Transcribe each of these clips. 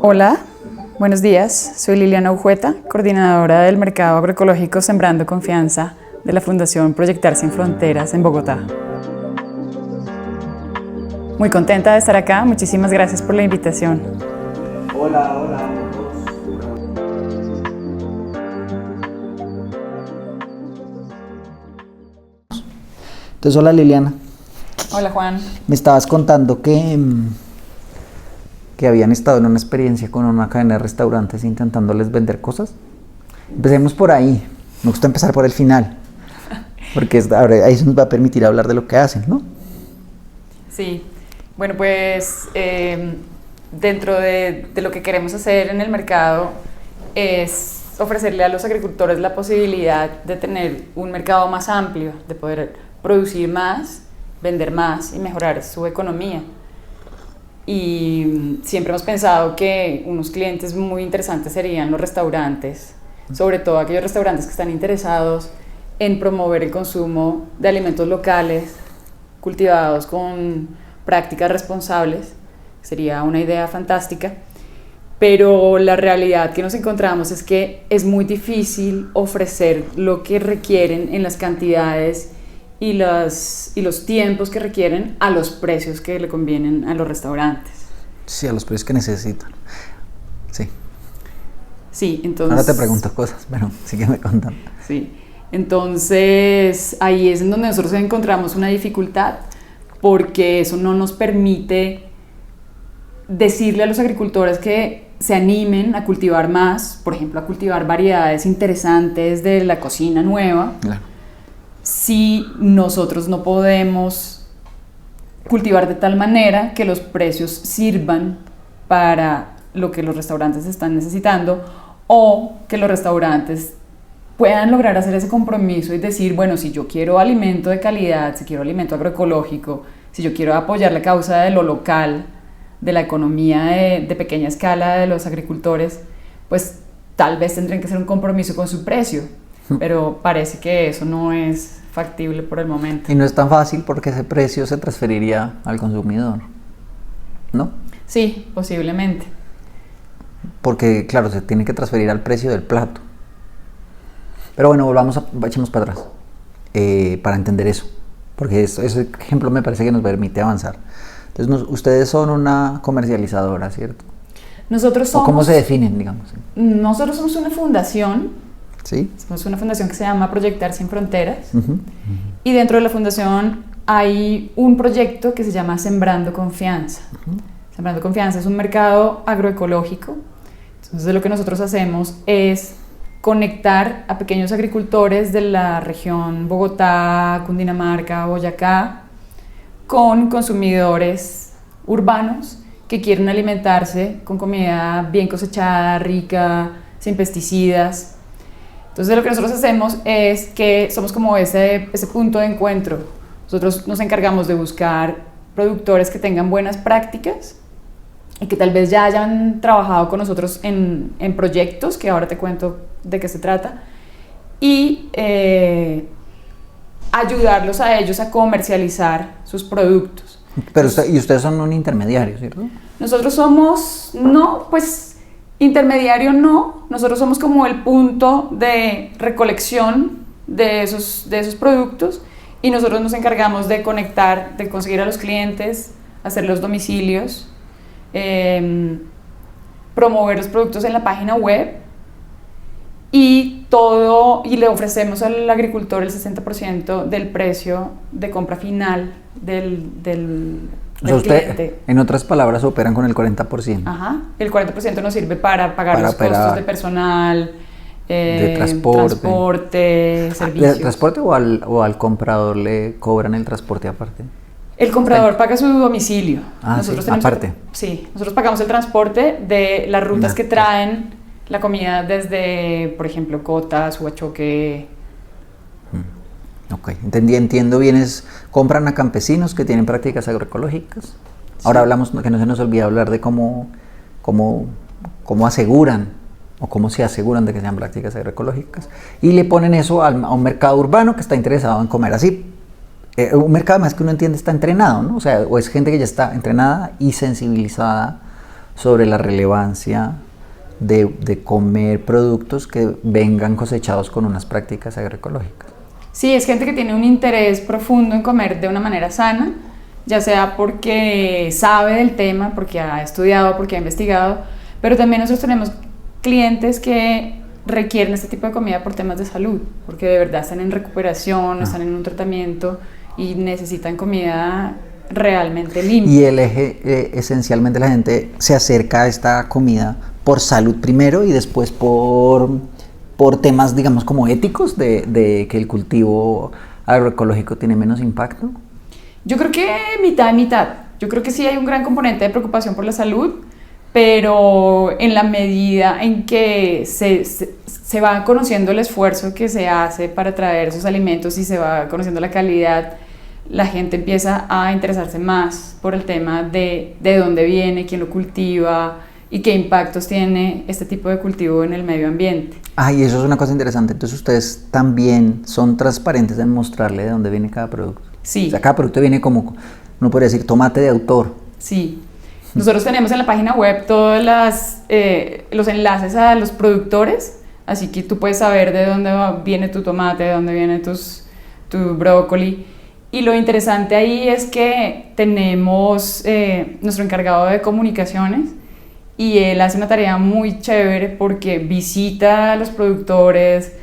Hola, buenos días. Soy Liliana Ujueta, coordinadora del mercado agroecológico Sembrando Confianza de la Fundación Proyectar Sin Fronteras en Bogotá. Muy contenta de estar acá. Muchísimas gracias por la invitación. Hola, hola a todos. Entonces, hola Liliana. Hola Juan. Me estabas contando que habían estado en una experiencia con una cadena de restaurantes intentándoles vender cosas. Empecemos por ahí. Me gusta empezar por el final, porque ahora ahí se nos va a permitir hablar de lo que hacen, ¿no? Sí, bueno pues dentro de lo que queremos hacer en el mercado es ofrecerle a los agricultores la posibilidad de tener un mercado más amplio, de poder producir más, vender más y mejorar su economía. Y siempre hemos pensado que unos clientes muy interesantes serían los restaurantes, sobre todo aquellos restaurantes que están interesados en promover el consumo de alimentos locales, cultivados con prácticas responsables. Sería una idea fantástica, pero la realidad que nos encontramos es que es muy difícil ofrecer lo que requieren en las cantidades y los tiempos que requieren a los precios que le convienen a los restaurantes. Sí, a los precios que necesitan. Sí. Sí, entonces... Ahora te pregunto cosas, pero sígueme contando. Sí, entonces ahí es en donde nosotros encontramos una dificultad, porque eso no nos permite decirle a los agricultores que se animen a cultivar más, por ejemplo, a cultivar variedades interesantes de la cocina nueva. Claro. Si nosotros no podemos cultivar de tal manera que los precios sirvan para lo que los restaurantes están necesitando, o que los restaurantes puedan lograr hacer ese compromiso y decir, bueno, si yo quiero alimento de calidad, si quiero alimento agroecológico, si yo quiero apoyar la causa de lo local, de la economía de pequeña escala de los agricultores, pues tal vez tendrían que hacer un compromiso con su precio. Pero parece que eso no es factible por el momento. Y no es tan fácil porque ese precio se transferiría al consumidor, ¿no? Sí, posiblemente. Porque, claro, se tiene que transferir al precio del plato. Pero bueno, echemos para atrás para entender eso. Porque ese ejemplo me parece que nos permite avanzar. Entonces, ustedes son una comercializadora, ¿cierto? Nosotros somos... ¿O cómo se definen, digamos? Nosotros somos una fundación. ¿Sí? Somos una fundación que se llama Proyectar Sin Fronteras. Uh-huh. Y dentro de la fundación hay un proyecto que se llama Sembrando Confianza. Uh-huh. Sembrando Confianza es un mercado agroecológico. Entonces lo que nosotros hacemos es conectar a pequeños agricultores de la región Bogotá, Cundinamarca, Boyacá, con consumidores urbanos que quieren alimentarse con comida bien cosechada, rica, sin pesticidas. Entonces lo que nosotros hacemos es que somos como ese punto de encuentro. Nosotros nos encargamos de buscar productores que tengan buenas prácticas y que tal vez ya hayan trabajado con nosotros en proyectos, que ahora te cuento de qué se trata, y ayudarlos a ellos a comercializar sus productos. Pero y ustedes son un intermediario, ¿cierto? Nosotros somos, no, pues intermediario no, nosotros somos como el punto de recolección de esos productos, y nosotros nos encargamos de conectar, de conseguir a los clientes, hacer los domicilios, promover los productos en la página web y le ofrecemos al agricultor el 60% del precio de compra final del o sea, usted, cliente. En otras palabras, operan con el 40%. Ajá, el 40% nos sirve para pagar los costos de personal, de transporte, servicios. ¿De transporte o al comprador le cobran el transporte aparte? El comprador paga su domicilio. Nosotros tenemos aparte. Sí, nosotros pagamos el transporte de las rutas que traen la comida desde, por ejemplo, Cotas, Huachoque. Ok, entiendo bien, compran a campesinos que tienen prácticas agroecológicas. Sí. Ahora hablamos, que no se nos olvide hablar de cómo aseguran o cómo se aseguran de que sean prácticas agroecológicas, y le ponen eso a un mercado urbano que está interesado en comer así. un mercado más que uno entiende está entrenado, ¿no? O sea, o es gente que ya está entrenada y sensibilizada sobre la relevancia de comer productos que vengan cosechados con unas prácticas agroecológicas. Sí, es gente que tiene un interés profundo en comer de una manera sana, ya sea porque sabe del tema, porque ha estudiado, porque ha investigado, pero también nosotros tenemos clientes que requieren este tipo de comida por temas de salud, porque de verdad están en recuperación, están en un tratamiento y necesitan comida realmente limpia. Y el eje, esencialmente la gente se acerca a esta comida por salud primero y después por temas, digamos, como éticos de que el cultivo agroecológico tiene menos impacto. Yo creo que mitad y mitad. Yo creo que sí hay un gran componente de preocupación por la salud, pero en la medida en que se va conociendo el esfuerzo que se hace para traer esos alimentos y se va conociendo la calidad, la gente empieza a interesarse más por el tema de dónde viene, quién lo cultiva y qué impactos tiene este tipo de cultivo en el medio ambiente. Y eso es una cosa interesante. Entonces ustedes también son transparentes en mostrarle de dónde viene cada producto. Sí. O sea, cada producto viene como, uno podría decir, tomate de autor. Sí. Nosotros tenemos en la página web todos los enlaces a los productores, así que tú puedes saber de dónde viene tu tomate, de dónde viene tu brócoli. Y lo interesante ahí es que tenemos nuestro encargado de comunicaciones y él hace una tarea muy chévere porque visita a los productores,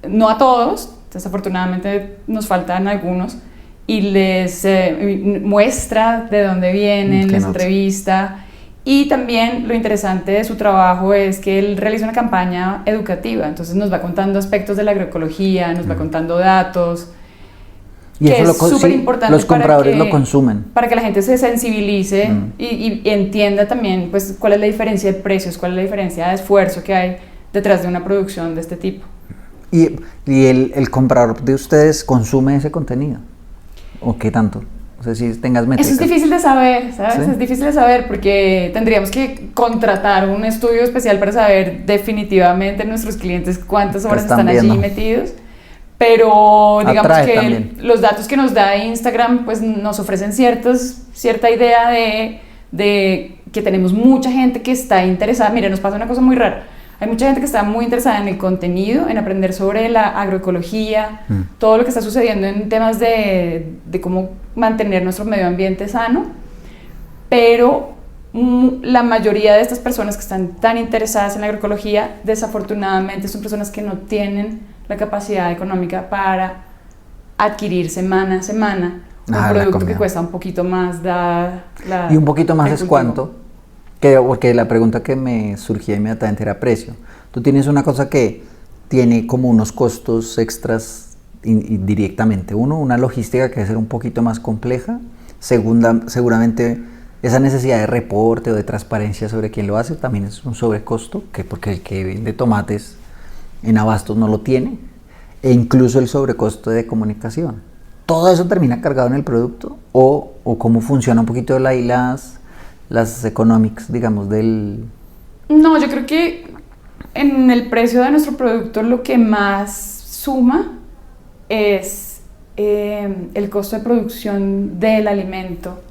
no a todos, desafortunadamente nos faltan algunos, y les muestra de dónde vienen, les entrevista. Y también lo interesante de su trabajo es que él realiza una campaña educativa, entonces nos va contando aspectos de la agroecología, nos va contando datos. Y eso es súper importante. Los compradores lo consumen. Para que la gente se sensibilice y entienda también pues, cuál es la diferencia de precios, cuál es la diferencia de esfuerzo que hay detrás de una producción de este tipo. ¿Y el comprador de ustedes consume ese contenido? ¿O qué tanto? No sé si tengas métricas. Eso es difícil de saber, ¿sabes? ¿Sí? Es difícil de saber porque tendríamos que contratar un estudio especial para saber definitivamente nuestros clientes cuántas horas están allí metidos. Pero digamos que los datos que nos da Instagram pues nos ofrecen cierta idea de que tenemos mucha gente que está interesada. Mira, nos pasa una cosa muy rara. Hay mucha gente que está muy interesada en el contenido, en aprender sobre la agroecología, todo lo que está sucediendo en temas de cómo mantener nuestro medio ambiente sano, pero la mayoría de estas personas que están tan interesadas en la agroecología, desafortunadamente son personas que no tienen la capacidad económica para adquirir semana a semana un producto que cuesta un poquito más. ¿Y un poquito más es cuánto? Porque la pregunta que me surgía inmediatamente era precio. Tú tienes una cosa que tiene como unos costos extras directamente. Uno, una logística que debe ser un poquito más compleja. Segunda, seguramente esa necesidad de reporte o de transparencia sobre quién lo hace también es un sobrecosto, porque el que vende tomates en abastos no lo tiene. E incluso el sobrecosto de comunicación. ¿Todo eso termina cargado en el producto? ¿O cómo funciona un poquito las economics, digamos, del...? No, yo creo que en el precio de nuestro producto lo que más suma es el costo de producción del alimento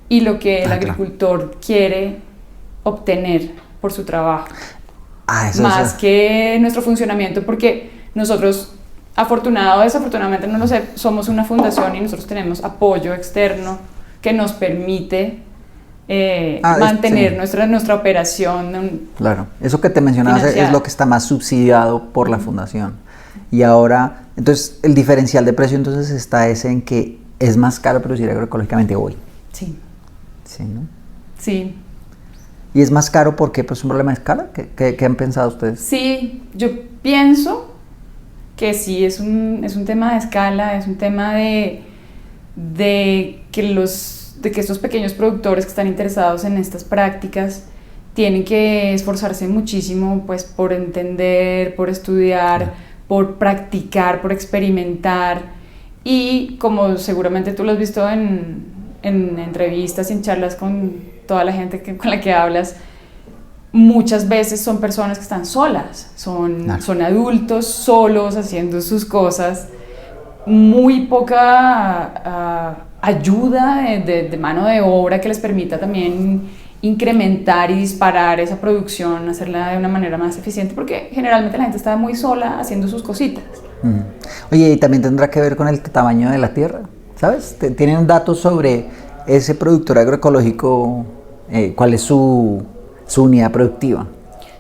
y lo que el agricultor quiere obtener por su trabajo. Más que nuestro funcionamiento, porque nosotros, afortunado o desafortunadamente, no lo sé, somos una fundación y nosotros tenemos apoyo externo que nos permite mantener nuestra operación. Claro, eso que te mencionabas es lo que está más subsidiado por la fundación. Y ahora, entonces, el diferencial de precio entonces está ese en que es más caro producir agroecológicamente hoy. Sí. Sí, ¿no? Sí. ¿Y es más caro porque pues, es un problema de escala? ¿Qué han pensado ustedes? Sí, yo pienso que sí, es un tema de escala, es un tema de que estos pequeños productores que están interesados en estas prácticas tienen que esforzarse muchísimo pues, por entender, por estudiar, por practicar, por experimentar, y como seguramente tú lo has visto en entrevistas y en charlas con toda la gente con la que hablas, muchas veces son personas que están solas, son adultos solos haciendo sus cosas, muy poca ayuda de mano de obra que les permita también incrementar y disparar esa producción, hacerla de una manera más eficiente, porque generalmente la gente está muy sola haciendo sus cositas. Oye, y también tendrá que ver con el tamaño de la tierra, ¿sabes? ¿Tienen datos sobre ese productor agroecológico? ¿Cuál es su unidad productiva?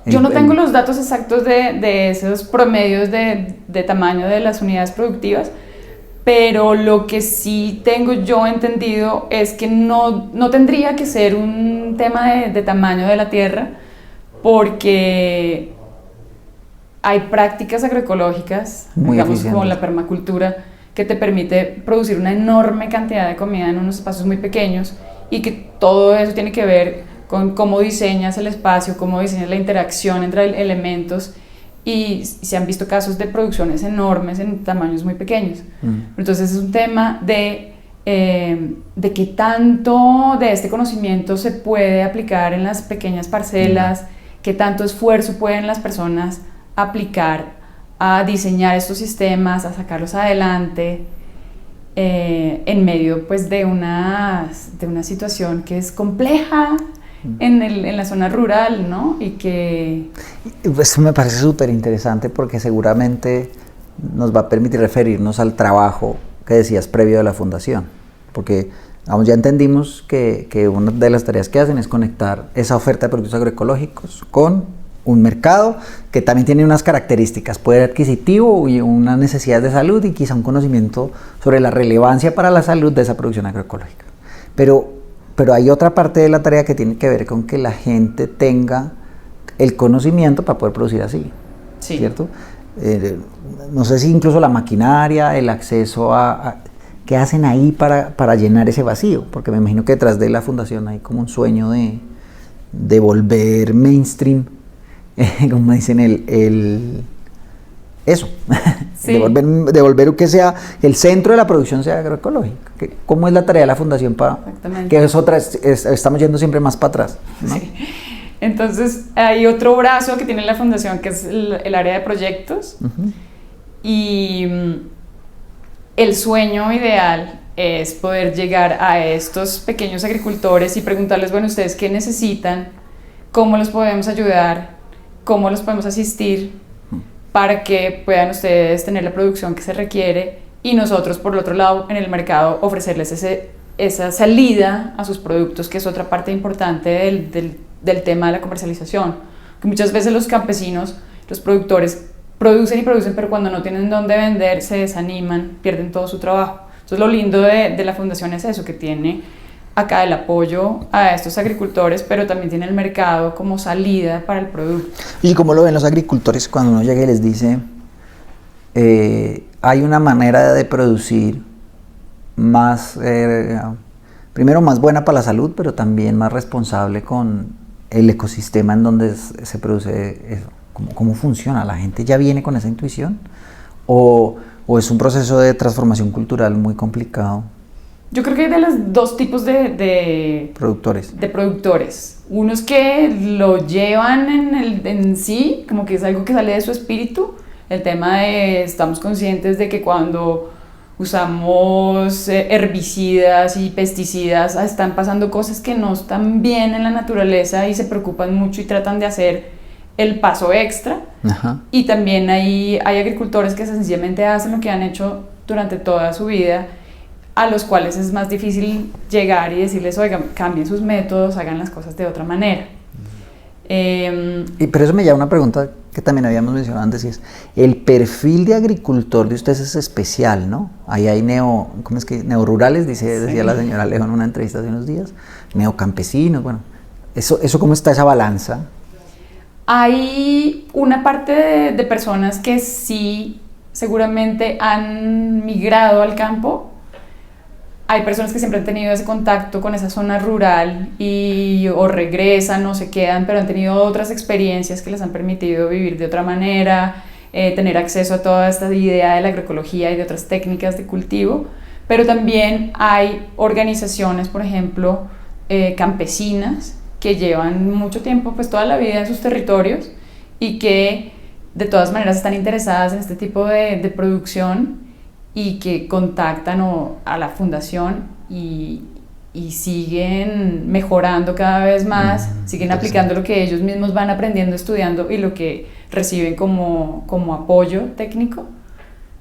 Yo no tengo los datos exactos de esos promedios de tamaño de las unidades productivas, pero lo que sí tengo yo entendido es que no tendría que ser un tema de tamaño de la tierra, porque hay prácticas agroecológicas, muy digamos eficientes, como la permacultura, que te permite producir una enorme cantidad de comida en unos espacios muy pequeños, y que todo eso tiene que ver con cómo diseñas el espacio, cómo diseñas la interacción entre elementos, y se han visto casos de producciones enormes en tamaños muy pequeños. Entonces es un tema de qué tanto de este conocimiento se puede aplicar en las pequeñas parcelas, qué tanto esfuerzo pueden las personas aplicar a diseñar estos sistemas, a sacarlos adelante, en medio pues de una situación que es compleja en la zona rural, ¿no? Y que... Eso me parece súper interesante, porque seguramente nos va a permitir referirnos al trabajo que decías previo a la fundación, porque vamos, ya entendimos que una de las tareas que hacen es conectar esa oferta de productos agroecológicos con un mercado que también tiene unas características, poder adquisitivo y una necesidad de salud, y quizá un conocimiento sobre la relevancia para la salud de esa producción agroecológica. Pero hay otra parte de la tarea que tiene que ver con que la gente tenga el conocimiento para poder producir así, sí. ¿Cierto? No sé si incluso la maquinaria, el acceso ¿qué hacen ahí para llenar ese vacío? Porque me imagino que detrás de la fundación hay como un sueño de volver mainstream, como dicen, eso, sí. de volver que sea el centro de la producción sea agroecológica. ¿Cómo es la tarea de la fundación que es otra, estamos yendo siempre más para atrás, ¿no? Sí. Entonces hay otro brazo que tiene la fundación, que es el área de proyectos, y el sueño ideal es poder llegar a estos pequeños agricultores y preguntarles, bueno, ¿ustedes qué necesitan? ¿Cómo los podemos ayudar? ¿Cómo los podemos asistir para que puedan ustedes tener la producción que se requiere? Y nosotros, por el otro lado, en el mercado, ofrecerles esa salida a sus productos, que es otra parte importante del tema de la comercialización. Que muchas veces los campesinos, los productores, producen y producen, pero cuando no tienen dónde vender, se desaniman, pierden todo su trabajo. Entonces lo lindo de la fundación es eso, que tiene acá el apoyo a estos agricultores, pero también tiene el mercado como salida para el producto. ¿Y cómo lo ven los agricultores cuando uno llega y les dice, hay una manera de producir más, primero más buena para la salud, pero también más responsable con el ecosistema en donde se produce eso? ¿Cómo funciona? ¿La gente ya viene con esa intuición? ¿O es un proceso de transformación cultural muy complicado? Yo creo que hay de los dos tipos de productores. Unos que lo llevan en sí, como que es algo que sale de su espíritu. El tema de estamos conscientes de que cuando usamos herbicidas y pesticidas están pasando cosas que no están bien en la naturaleza, y se preocupan mucho y tratan de hacer el paso extra. Ajá. Y también hay agricultores que sencillamente hacen lo que han hecho durante toda su vida, a los cuales es más difícil llegar y decirles, oigan, cambien sus métodos, hagan las cosas de otra manera. Pero eso me lleva a una pregunta que también habíamos mencionado antes, y es, el perfil de agricultor de ustedes es especial, ¿no? Ahí hay neorurales, decía la señora Alejo en una entrevista hace unos días, neocampesinos, bueno, ¿eso cómo está esa balanza? Hay una parte de personas que sí seguramente han migrado al campo. Hay personas que siempre han tenido ese contacto con esa zona rural o regresan o se quedan, pero han tenido otras experiencias que les han permitido vivir de otra manera, tener acceso a toda esta idea de la agroecología y de otras técnicas de cultivo. Pero también hay organizaciones, por ejemplo, campesinas, que llevan mucho tiempo, pues toda la vida en sus territorios, y que de todas maneras están interesadas en este tipo de producción, y que contactan a la fundación y siguen mejorando cada vez más, siguen aplicando lo que ellos mismos van aprendiendo, estudiando y lo que reciben como apoyo técnico.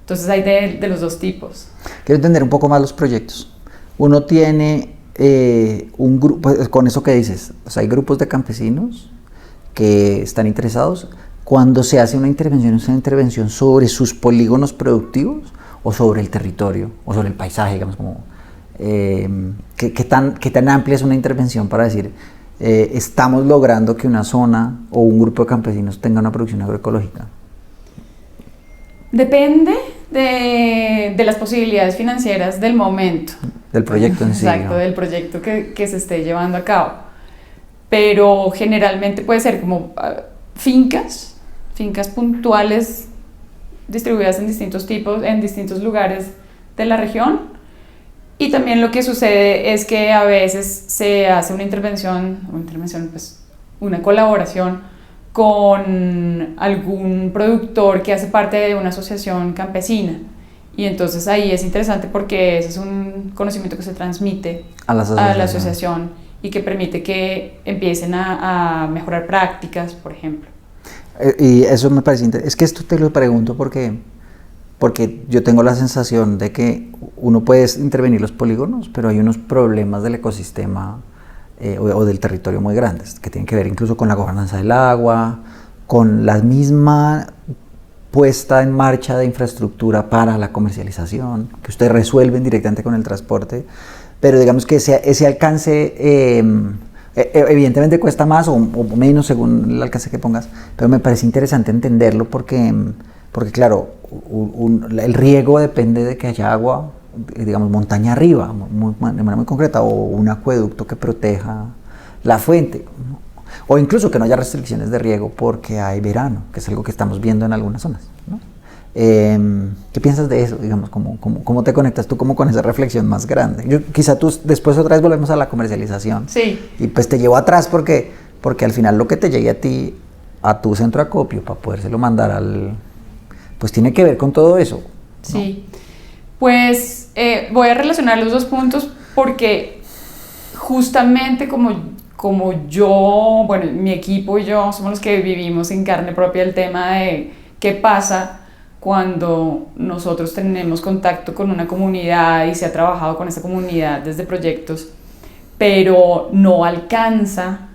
Entonces hay de los dos tipos. Quiero entender un poco más los proyectos. Uno tiene un grupo, con eso que dices, o sea, hay grupos de campesinos que están interesados. Cuando se hace una intervención, ¿es una intervención sobre sus polígonos productivos o sobre el territorio o sobre el paisaje, digamos, como ¿qué tan amplia es una intervención para decir estamos logrando que una zona o un grupo de campesinos tenga una producción agroecológica? Depende de las posibilidades financieras del momento. Del proyecto en sí. Exacto, del proyecto que se esté llevando a cabo. Pero generalmente puede ser como fincas puntuales distribuidas en distintos tipos, en distintos lugares de la región. Y también lo que sucede es que a veces se hace pues una colaboración con algún productor que hace parte de una asociación campesina. Y entonces ahí es interesante porque ese es un conocimiento que se transmite a la asociación y que permite que empiecen a mejorar prácticas, por ejemplo. Y eso me parece interesante. Es que esto te lo pregunto porque yo tengo la sensación de que uno puede intervenir los polígonos, pero hay unos problemas del ecosistema o del territorio muy grandes, que tienen que ver incluso con la gobernanza del agua, con la misma puesta en marcha de infraestructura para la comercialización, que ustedes resuelven directamente con el transporte, pero digamos que ese alcance evidentemente cuesta más o menos según el alcance que pongas, pero me parece interesante entenderlo porque claro, el riego depende de que haya agua, digamos, montaña arriba, de manera muy concreta, o un acueducto que proteja la fuente, ¿no? O incluso que no haya restricciones de riego porque hay verano, que es algo que estamos viendo en algunas zonas, ¿no? ¿Qué piensas de eso? Digamos, ¿cómo te conectas tú como con esa reflexión más grande? Quizá tú después otra vez volvemos a la comercialización. Sí. Y pues te llevo atrás porque al final lo que te llegue a ti, a tu centro de acopio, para podérselo mandar pues tiene que ver con todo eso, ¿no? Sí. Pues voy a relacionar los dos puntos porque justamente como yo, bueno, mi equipo y yo somos los que vivimos en carne propia el tema de qué pasa cuando nosotros tenemos contacto con una comunidad y se ha trabajado con esa comunidad desde proyectos, pero no alcanza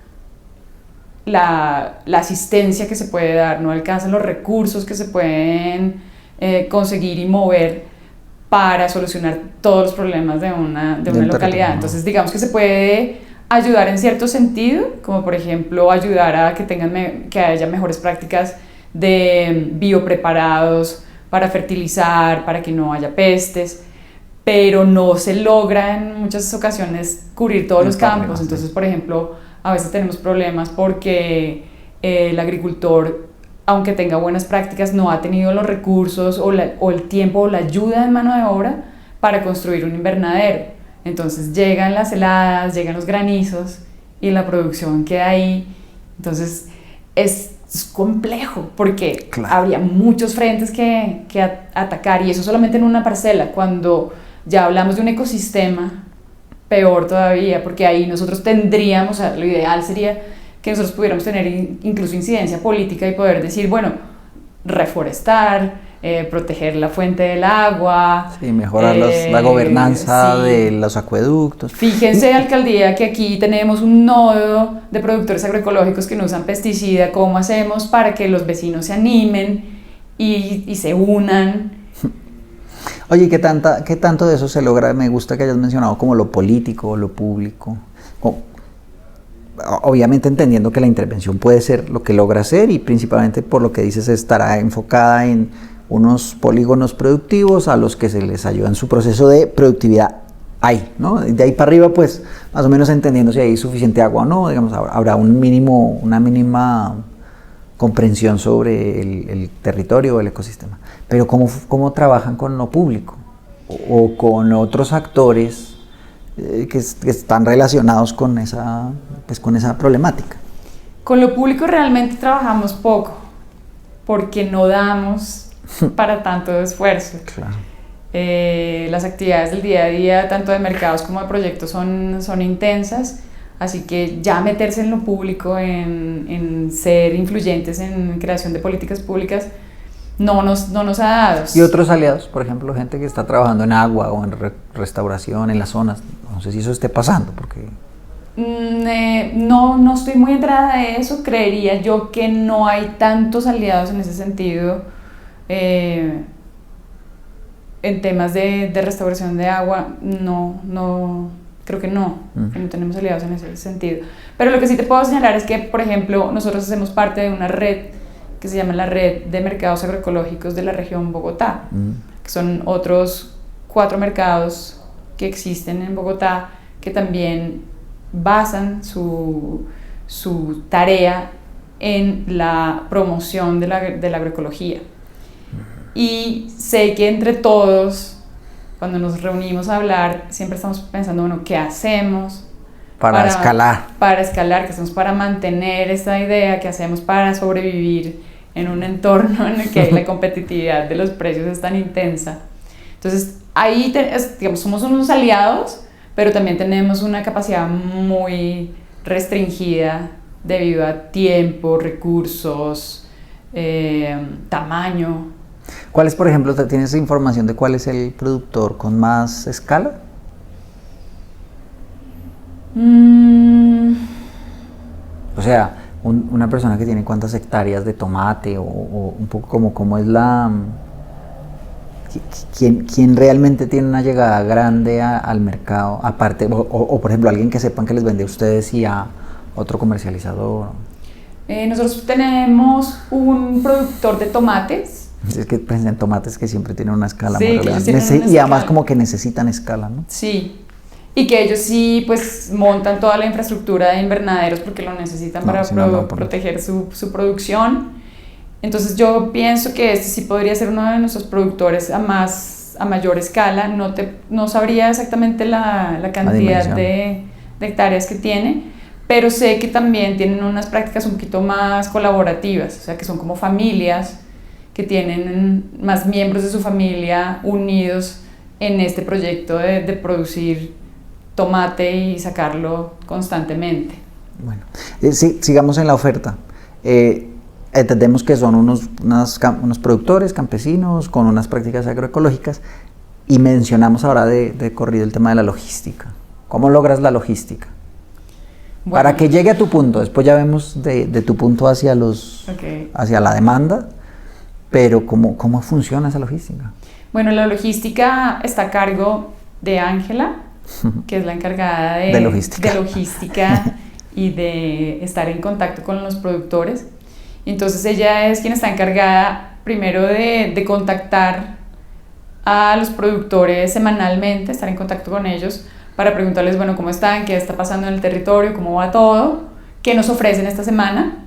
la asistencia que se puede dar, no alcanzan los recursos que se pueden conseguir y mover para solucionar todos los problemas de una localidad. Entonces, digamos que se puede ayudar en cierto sentido, como por ejemplo ayudar a que haya mejores prácticas de biopreparados para fertilizar, para que no haya pestes, pero no se logra en muchas ocasiones cubrir todos los campos. Entonces, por ejemplo, a veces tenemos problemas porque el agricultor, aunque tenga buenas prácticas, no ha tenido los recursos o el tiempo o la ayuda de mano de obra para construir un invernadero. Entonces llegan las heladas, llegan los granizos y la producción queda ahí. Entonces es complejo porque habría muchos frentes que atacar, y eso solamente en una parcela. Cuando ya hablamos de un ecosistema, peor todavía, porque ahí nosotros tendríamos, o sea, lo ideal sería que nosotros pudiéramos tener incluso incidencia política y poder decir, bueno, reforestar, proteger la fuente del agua. Sí, mejorar la gobernanza de los acueductos. Fíjense, alcaldía, que aquí tenemos un nodo de productores agroecológicos que no usan pesticida. ¿Cómo hacemos para que los vecinos se animen y se unan? Oye, ¿qué tanto de eso se logra? Me gusta que hayas mencionado como lo político, lo público. Obviamente entendiendo que la intervención puede ser lo que logra hacer, y principalmente por lo que dices estará enfocada en unos polígonos productivos a los que se les ayuda en su proceso de productividad ahí, ¿no? De ahí para arriba, pues más o menos entendiendo si hay suficiente agua o no, digamos, habrá una mínima comprensión sobre el territorio o el ecosistema. Pero ¿cómo trabajan con lo público o con otros actores que están relacionados con esa problemática? Con lo público realmente trabajamos poco porque no damos para tanto esfuerzo. Claro. Las actividades del día a día, tanto de mercados como de proyectos, son intensas. Así que ya meterse en lo público, en ser influyentes en creación de políticas públicas, no nos ha dado. Y otros aliados, por ejemplo, gente que está trabajando en agua o en restauración, en las zonas, no sé si eso esté pasando, porque... No estoy muy enterada de eso, creería yo que no hay tantos aliados en ese sentido, en temas de restauración de agua, creo que no tenemos aliados en ese sentido. Pero lo que sí te puedo señalar es que, por ejemplo, nosotros hacemos parte de una red que se llama la Red de Mercados Agroecológicos de la región Bogotá, que son otros 4 mercados que existen en Bogotá, que también basan su tarea en la promoción de la agroecología. Y sé que entre todos, cuando nos reunimos a hablar, siempre estamos pensando, bueno, ¿qué hacemos? Para escalar. Para escalar, ¿qué hacemos para mantener esta idea? ¿Qué hacemos para sobrevivir en un entorno en el que la competitividad de los precios es tan intensa? Entonces, ahí digamos, somos unos aliados, pero también tenemos una capacidad muy restringida debido a tiempo, recursos, tamaño. ¿Cuál es, por ejemplo, tienes información de cuál es el productor con más escala? O sea, una persona que tiene cuántas hectáreas de tomate o un poco como es la... ¿Quién realmente tiene una llegada grande al mercado? Aparte, o por ejemplo, alguien que sepan que les vende a ustedes y a otro comercializador. Nosotros tenemos un productor de tomates. Es que presentan tomates que siempre tienen una escala muy grande. Y además como que necesitan escala, ¿no? Sí. Y que ellos sí pues montan toda la infraestructura de invernaderos porque lo necesitan para proteger su producción. Entonces yo pienso que este sí podría ser uno de nuestros productores a mayor escala. No sabría exactamente la cantidad de hectáreas que tiene, pero sé que también tienen unas prácticas un poquito más colaborativas, o sea que son como familias que tienen más miembros de su familia unidos en este proyecto de producir tomate y sacarlo constantemente. Bueno, sigamos en la oferta. Entendemos que son unos productores campesinos con unas prácticas agroecológicas y mencionamos ahora de corrido el tema de la logística. ¿Cómo logras la logística? Bueno, para que llegue a tu punto, después ya vemos de tu punto hacia la demanda, pero ¿cómo funciona esa logística? Bueno, la logística está a cargo de Ángela, que es la encargada de logística y de estar en contacto con los productores. Entonces ella es quien está encargada primero de contactar a los productores semanalmente, estar en contacto con ellos para preguntarles, bueno, cómo están, qué está pasando en el territorio, cómo va todo, qué nos ofrecen esta semana.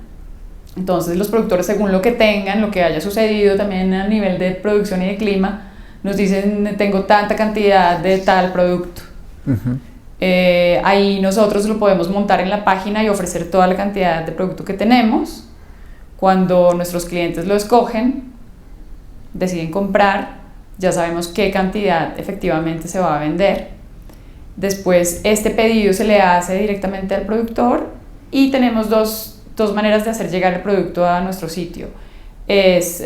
Entonces los productores, según lo que tengan, lo que haya sucedido también a nivel de producción y de clima, nos dicen, tengo tanta cantidad de tal producto. Ahí nosotros lo podemos montar en la página y ofrecer toda la cantidad de producto que tenemos. Cuando nuestros clientes lo escogen, deciden comprar, ya sabemos qué cantidad efectivamente se va a vender. Después este pedido se le hace directamente al productor y tenemos dos maneras de hacer llegar el producto a nuestro sitio. Es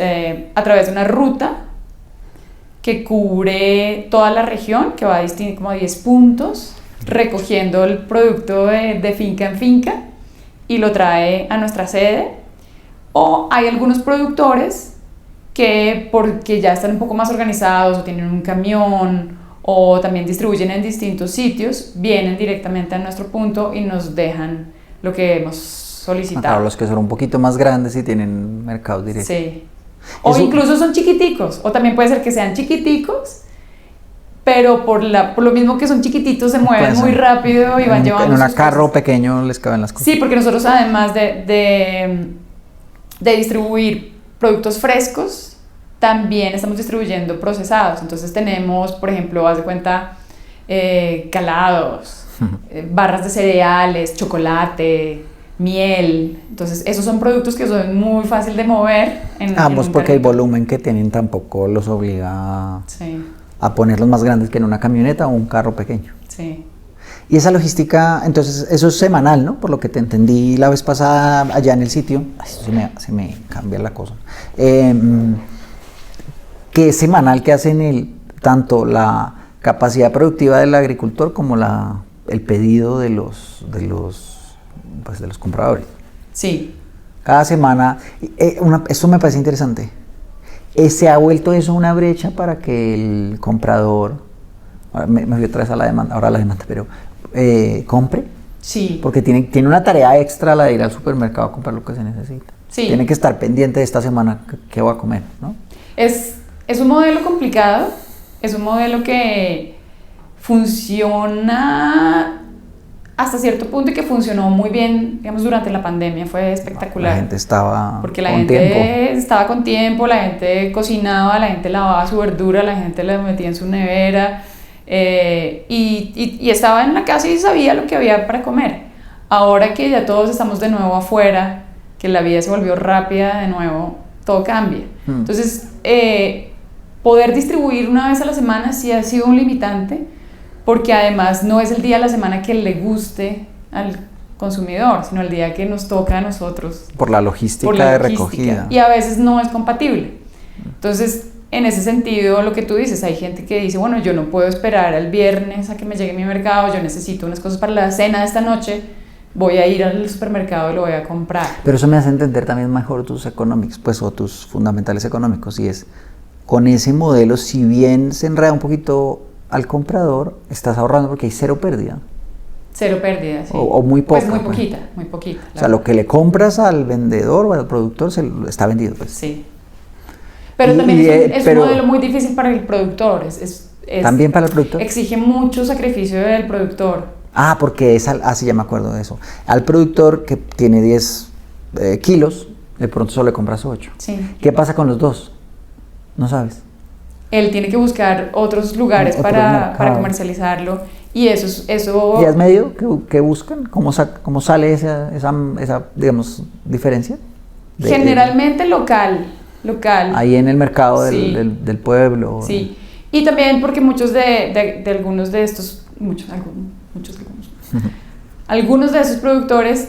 a través de una ruta que cubre toda la región, que va como a 10 puntos, recogiendo el producto de finca en finca y lo trae a nuestra sede. O hay algunos productores que, porque ya están un poco más organizados o tienen un camión o también distribuyen en distintos sitios, vienen directamente a nuestro punto y nos dejan lo que hemos solicitado. Para los que son un poquito más grandes y tienen mercados directos. Sí. O incluso son chiquiticos, o también puede ser que sean chiquiticos, pero por lo mismo que son chiquititos se mueven muy rápido y van llevando en un carro pequeño les caben las cosas. Sí, porque nosotros además de distribuir productos frescos, también estamos distribuyendo procesados. Entonces tenemos, por ejemplo, haz de cuenta, calados, barras de cereales, chocolate, miel. Entonces esos son productos que son muy fácil de mover. Ambos porque el volumen que tienen tampoco los obliga a ponerlos más grandes que en una camioneta o un carro pequeño. Sí. Y esa logística, entonces, eso es semanal, ¿no? Por lo que te entendí la vez pasada allá en el sitio. Ay, se me cambia la cosa. Que es semanal, que hacen tanto la capacidad productiva del agricultor como el pedido de los compradores. Sí. Cada semana, eso me parece interesante. ¿Se ha vuelto eso una brecha para que el comprador, ahora me fui otra vez a la demanda, ahora a la demanda, pero compre? Sí. Porque tiene una tarea extra la de ir al supermercado a comprar lo que se necesita. Sí. Tiene que estar pendiente de esta semana qué va a comer, ¿no? Es un modelo complicado, es un modelo que funciona hasta cierto punto y que funcionó muy bien, digamos, durante la pandemia, fue espectacular. La gente estaba porque la gente estaba con tiempo, la gente cocinaba, la gente lavaba su verdura, la gente la metía en su nevera y estaba en la casa y sabía lo que había para comer. Ahora que ya todos estamos de nuevo afuera, que la vida se volvió rápida de nuevo, todo cambia. Entonces, poder distribuir una vez a la semana sí ha sido un limitante, porque además no es el día de la semana que le guste al consumidor, sino el día que nos toca a nosotros. Por la logística de recogida. Y a veces no es compatible. Entonces, en ese sentido, lo que tú dices, hay gente que dice, bueno, yo no puedo esperar al viernes a que me llegue mi mercado, yo necesito unas cosas para la cena de esta noche, voy a ir al supermercado y lo voy a comprar. Pero eso me hace entender también mejor tus economics, pues, o tus fundamentales económicos, y es, con ese modelo, si bien se enreda un poquito al comprador, estás ahorrando porque hay cero pérdida. Cero pérdida, sí. O muy poca. Pues muy poquita, muy poquita. O sea, lo que le compras al vendedor o al productor está vendido, pues. Sí. Pero también es un modelo muy difícil para el productor. ¿También para el productor? Exige mucho sacrificio del productor. Ah, porque sí, ya me acuerdo de eso. Al productor que tiene 10 kilos, de pronto solo le compras 8. Sí. ¿Qué pasa con los 2? No sabes. Él tiene que buscar otros lugares para comercializarlo y eso... ¿Y has medido qué buscan? ¿Cómo sale esa digamos, diferencia? Generalmente local. Ahí en el mercado sí. del pueblo. Sí, y también porque muchos de algunos de estos, algunos de esos productores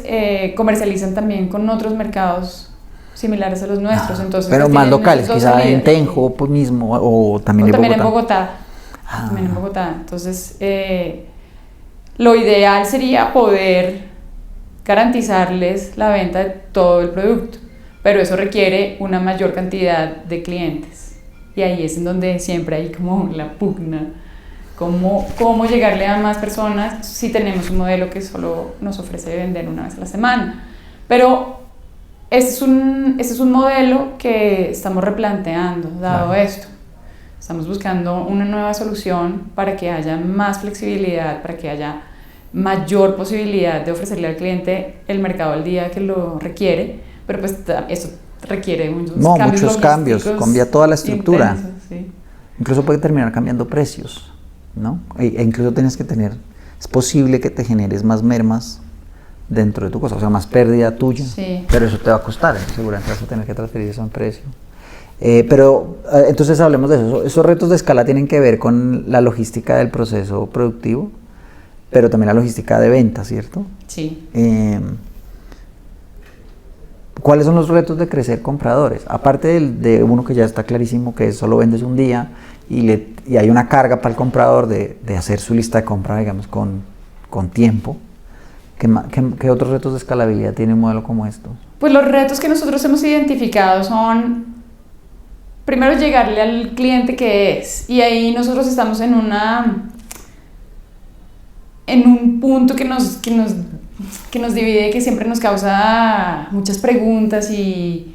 comercializan también con otros mercados similares a los nuestros, entonces pero más locales, quizá en Tenjo pues mismo o también en Bogotá. También en Bogotá. Entonces, lo ideal sería poder garantizarles la venta de todo el producto, pero eso requiere una mayor cantidad de clientes. Y ahí es en donde siempre hay como la pugna, cómo llegarle a más personas si tenemos un modelo que solo nos ofrece vender una vez a la semana. Pero este es un modelo que estamos replanteando, dado esto. Estamos buscando una nueva solución para que haya más flexibilidad, para que haya mayor posibilidad de ofrecerle al cliente el mercado al día que lo requiere, pero pues eso requiere muchos cambios, cambia toda la estructura. Intensos, sí. Incluso puede terminar cambiando precios, ¿no? E incluso tienes que es posible que te generes más mermas dentro de tu cosa, o sea, más pérdida tuya, sí. Pero eso te va a costar, seguramente vas a tener que transferir eso en precio. Entonces hablemos de eso. Esos retos de escala tienen que ver con la logística del proceso productivo, pero también la logística de venta, ¿cierto? Sí. ¿Cuáles son los retos de crecer compradores? Aparte de uno que ya está clarísimo, que solo vendes un día y hay una carga para el comprador de hacer su lista de compra, digamos, con tiempo. ¿Qué otros retos de escalabilidad tiene un modelo como esto? Pues los retos que nosotros hemos identificado son, primero, llegarle al cliente que es, y ahí nosotros estamos en un punto que nos divide, que siempre nos causa muchas preguntas y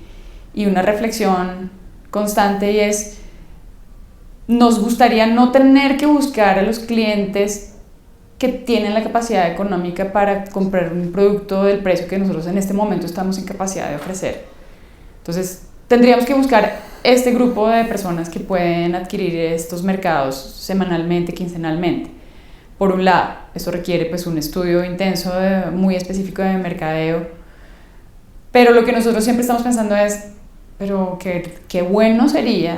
una reflexión constante, y es, nos gustaría no tener que buscar a los clientes que tienen la capacidad económica para comprar un producto del precio que nosotros en este momento estamos en capacidad de ofrecer. Entonces, tendríamos que buscar este grupo de personas que pueden adquirir estos mercados semanalmente, quincenalmente. Por un lado, eso requiere pues un estudio intenso, muy específico de mercadeo, pero lo que nosotros siempre estamos pensando es, pero qué bueno sería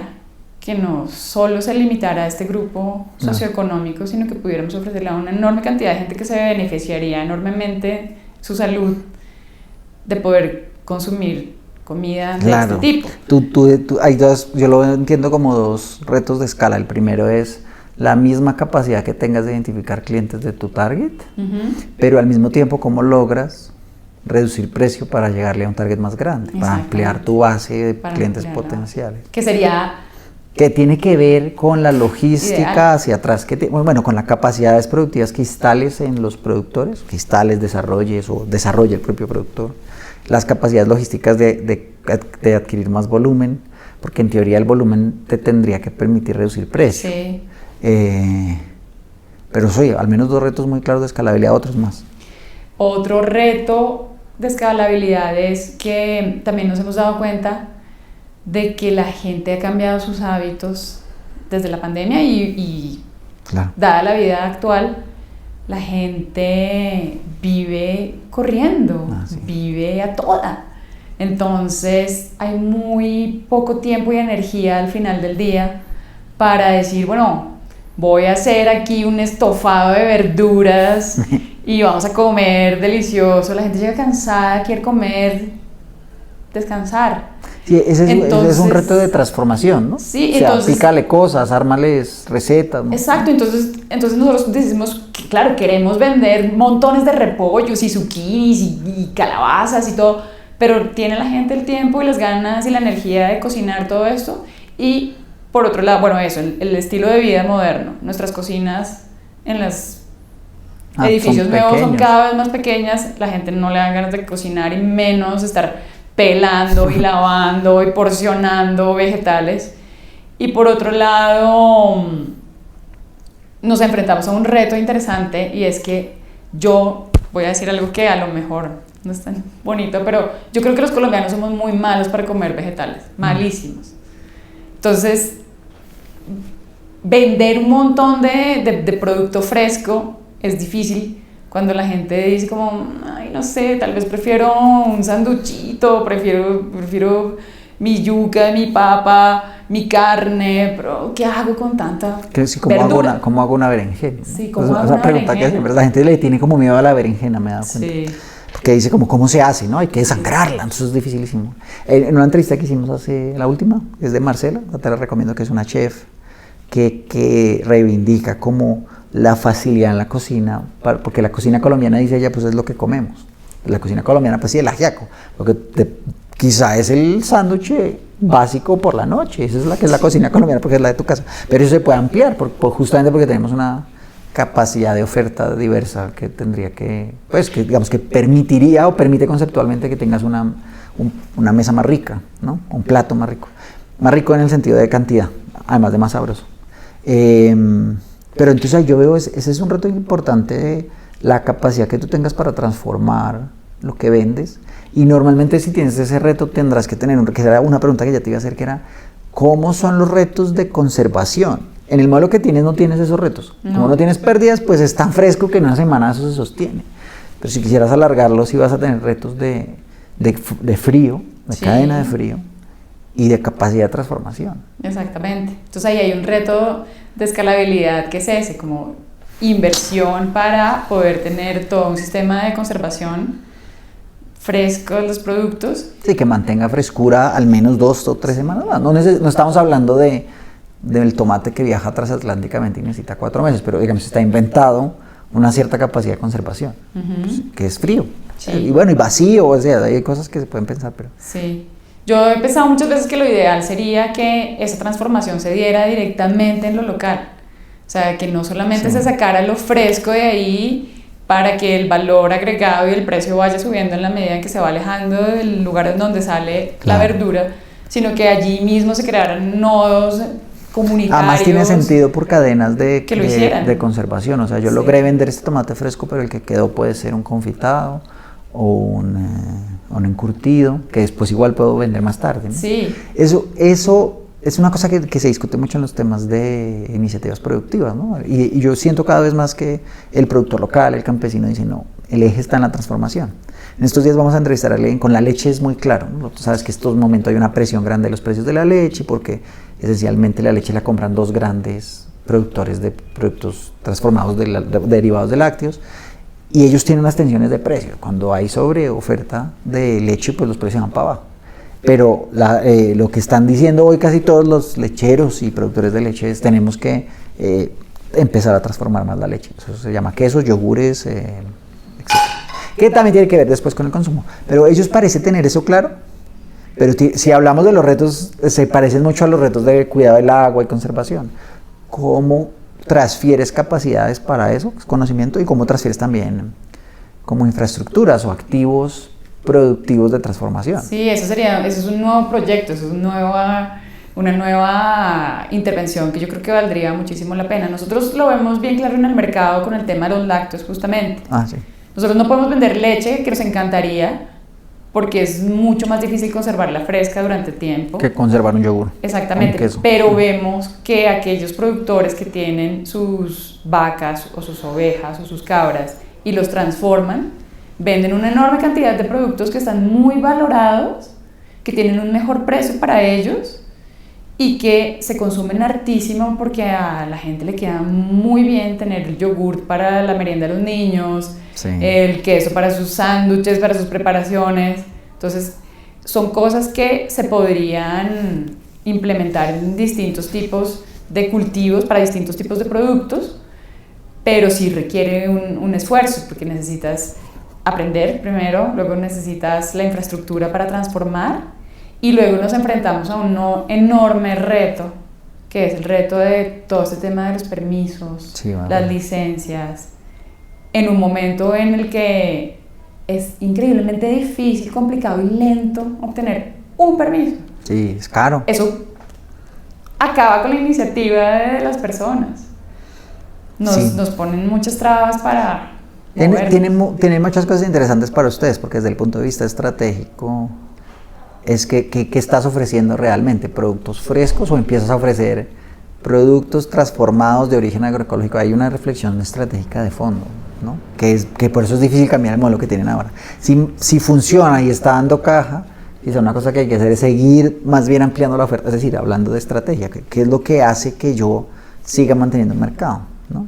que no solo se limitara a este grupo socioeconómico, sino que pudiéramos ofrecerle a una enorme cantidad de gente que se beneficiaría enormemente su salud de poder consumir comida de este tipo. Hay dos, yo lo entiendo como dos retos de escala. El primero es la misma capacidad que tengas de identificar clientes de tu target, pero al mismo tiempo cómo logras reducir precio para llegarle a un target más grande, para ampliar tu base de clientes potenciales. Que sería... Que tiene que ver con la logística hacia atrás, bueno, con las capacidades productivas que instales en los productores, que instales, desarrolles o desarrolle el propio productor, las capacidades logísticas de adquirir más volumen, porque en teoría el volumen te tendría que permitir reducir precio. Sí. Pero soy al menos dos retos muy claros de escalabilidad, otros más. Otro reto de escalabilidad es que también nos hemos dado cuenta de que la gente ha cambiado sus hábitos desde la pandemia y claro, dada la vida actual, la gente vive corriendo, vive a toda. Entonces hay muy poco tiempo y energía al final del día para decir, bueno, voy a hacer aquí un estofado de verduras y vamos a comer delicioso. La gente llega cansada, quiere comer, descansar. Sí, ese es un reto de transformación, ¿no? Sí, o sea, entonces, pícale cosas, ármales recetas, ¿no? Exacto, entonces nosotros decimos que, claro, queremos vender montones de repollos y zucchinis y calabazas y todo, pero ¿tiene la gente el tiempo y las ganas y la energía de cocinar todo esto? Y por otro lado, bueno, eso, el estilo de vida moderno. Nuestras cocinas en los edificios nuevos son cada vez más pequeñas, la gente no le da ganas de cocinar y menos estar pelando y lavando y porcionando vegetales. Y por otro lado, nos enfrentamos a un reto interesante, y es que yo voy a decir algo que a lo mejor no es tan bonito, pero yo creo que los colombianos somos muy malos para comer vegetales, malísimos. Entonces, vender un montón de producto fresco es difícil cuando la gente dice como, ay, no sé, tal vez prefiero un sanduchito, prefiero mi yuca, mi papa, mi carne, pero ¿qué hago con tanta verdura? ¿Cómo hago una berenjena? Sí, ¿cómo hago una pregunta berenjena? Que siempre la gente le tiene como miedo a la berenjena, me he dado cuenta. Sí. Porque dice como, ¿cómo se hace? ¿No? Hay que desangrarla, entonces es dificilísimo. En una entrevista que hicimos la última, es de Marcela, te la recomiendo, que es una chef que reivindica como la facilidad en la cocina, porque la cocina colombiana, dice ella, pues es lo que comemos. La cocina colombiana, pues sí, el ajiaco, porque quizá es el sándwich básico por la noche, esa es la que es la cocina colombiana, porque es la de tu casa, pero eso se puede ampliar, justamente porque tenemos una capacidad de oferta diversa que tendría que, pues, que digamos que permitiría o permite conceptualmente que tengas una mesa más rica, ¿no? Un plato más rico en el sentido de cantidad, además de más sabroso. Pero entonces yo veo, ese es un reto importante, de la capacidad que tú tengas para transformar lo que vendes, y normalmente si tienes ese reto tendrás que tener, que era una pregunta que ya te iba a hacer, que era, ¿cómo son los retos de conservación? En el modelo que tienes no tienes esos retos, como no tienes pérdidas, pues es tan fresco que en una semana eso se sostiene, pero si quisieras alargarlo, sí vas a tener retos de frío, de cadena de frío, y de capacidad de transformación. Exactamente. Entonces ahí hay un reto de escalabilidad que es ese, como inversión para poder tener todo un sistema de conservación fresco de los productos. Sí, que mantenga frescura al menos 2 o 3 semanas más. No estamos hablando del tomate que viaja transatlánticamente y necesita 4 meses, pero digamos está inventado una cierta capacidad de conservación, pues, que es frío. Sí. Y bueno, y vacío, o sea, hay cosas que se pueden pensar, pero... Sí. Yo he pensado muchas veces que lo ideal sería que esa transformación se diera directamente en lo local. O sea, que no solamente se sacara lo fresco de ahí para que el valor agregado y el precio vaya subiendo en la medida en que se va alejando del lugar en donde sale la verdura, sino que allí mismo se crearan nodos comunitarios. Además tiene sentido por cadenas de conservación. O sea, yo logré vender este tomate fresco, pero el que quedó puede ser un confitado o un encurtido, que después igual puedo vender más tarde, ¿no? Sí. Eso es una cosa que se discute mucho en los temas de iniciativas productivas, ¿no? Y yo siento cada vez más que el productor local, el campesino, dice, no, el eje está en la transformación. En estos días vamos a entrevistar a alguien, con la leche es muy claro, ¿no? Tú sabes que en estos momentos hay una presión grande de los precios de la leche porque esencialmente la leche la compran dos grandes productores de productos transformados derivados de lácteos y ellos tienen unas tensiones de precio. Cuando hay sobre oferta de leche, pues los precios van para abajo. Pero lo que están diciendo hoy casi todos los lecheros y productores de leche es tenemos que empezar a transformar más la leche. Eso se llama quesos, yogures, etc. Que también tiene que ver después con el consumo. Pero ellos parecen tener eso claro. Pero si hablamos de los retos, se parecen mucho a los retos de cuidado del agua y conservación. ¿Cómo transfieres capacidades para eso, conocimiento, y cómo transfieres también como infraestructuras o activos productivos de transformación? Sí, eso es un nuevo proyecto, eso es una nueva intervención que yo creo que valdría muchísimo la pena. Nosotros lo vemos bien claro en el mercado con el tema de los lácteos, justamente. Sí. Nosotros no podemos vender leche, que nos encantaría, porque es mucho más difícil conservarla fresca durante tiempo. Que conservar un yogur. Exactamente, pero vemos que aquellos productores que tienen sus vacas o sus ovejas o sus cabras y los transforman, venden una enorme cantidad de productos que están muy valorados, que tienen un mejor precio para ellos y que se consumen hartísimo porque a la gente le queda muy bien tener el yogur para la merienda de los niños, sí, el queso para sus sándwiches, para sus preparaciones. Entonces, son cosas que se podrían implementar en distintos tipos de cultivos para distintos tipos de productos, pero sí requiere un esfuerzo porque necesitas aprender primero, luego necesitas la infraestructura para transformar y luego nos enfrentamos a un enorme reto, que es el reto de todo este tema de los permisos, sí, las licencias, en un momento en el que es increíblemente difícil, complicado y lento obtener un permiso. Sí, es caro. Eso acaba con la iniciativa de las personas. Nos ponen muchas trabas para... Tiene muchas cosas interesantes para ustedes, porque desde el punto de vista estratégico es que estás ofreciendo realmente, productos frescos o empiezas a ofrecer productos transformados de origen agroecológico. Hay una reflexión estratégica de fondo, ¿no? Que por eso es difícil cambiar el modelo que tienen ahora. Si funciona y está dando caja, quizá una cosa que hay que hacer es seguir más bien ampliando la oferta, es decir, hablando de estrategia, que es lo que hace que yo siga manteniendo el mercado, ¿no?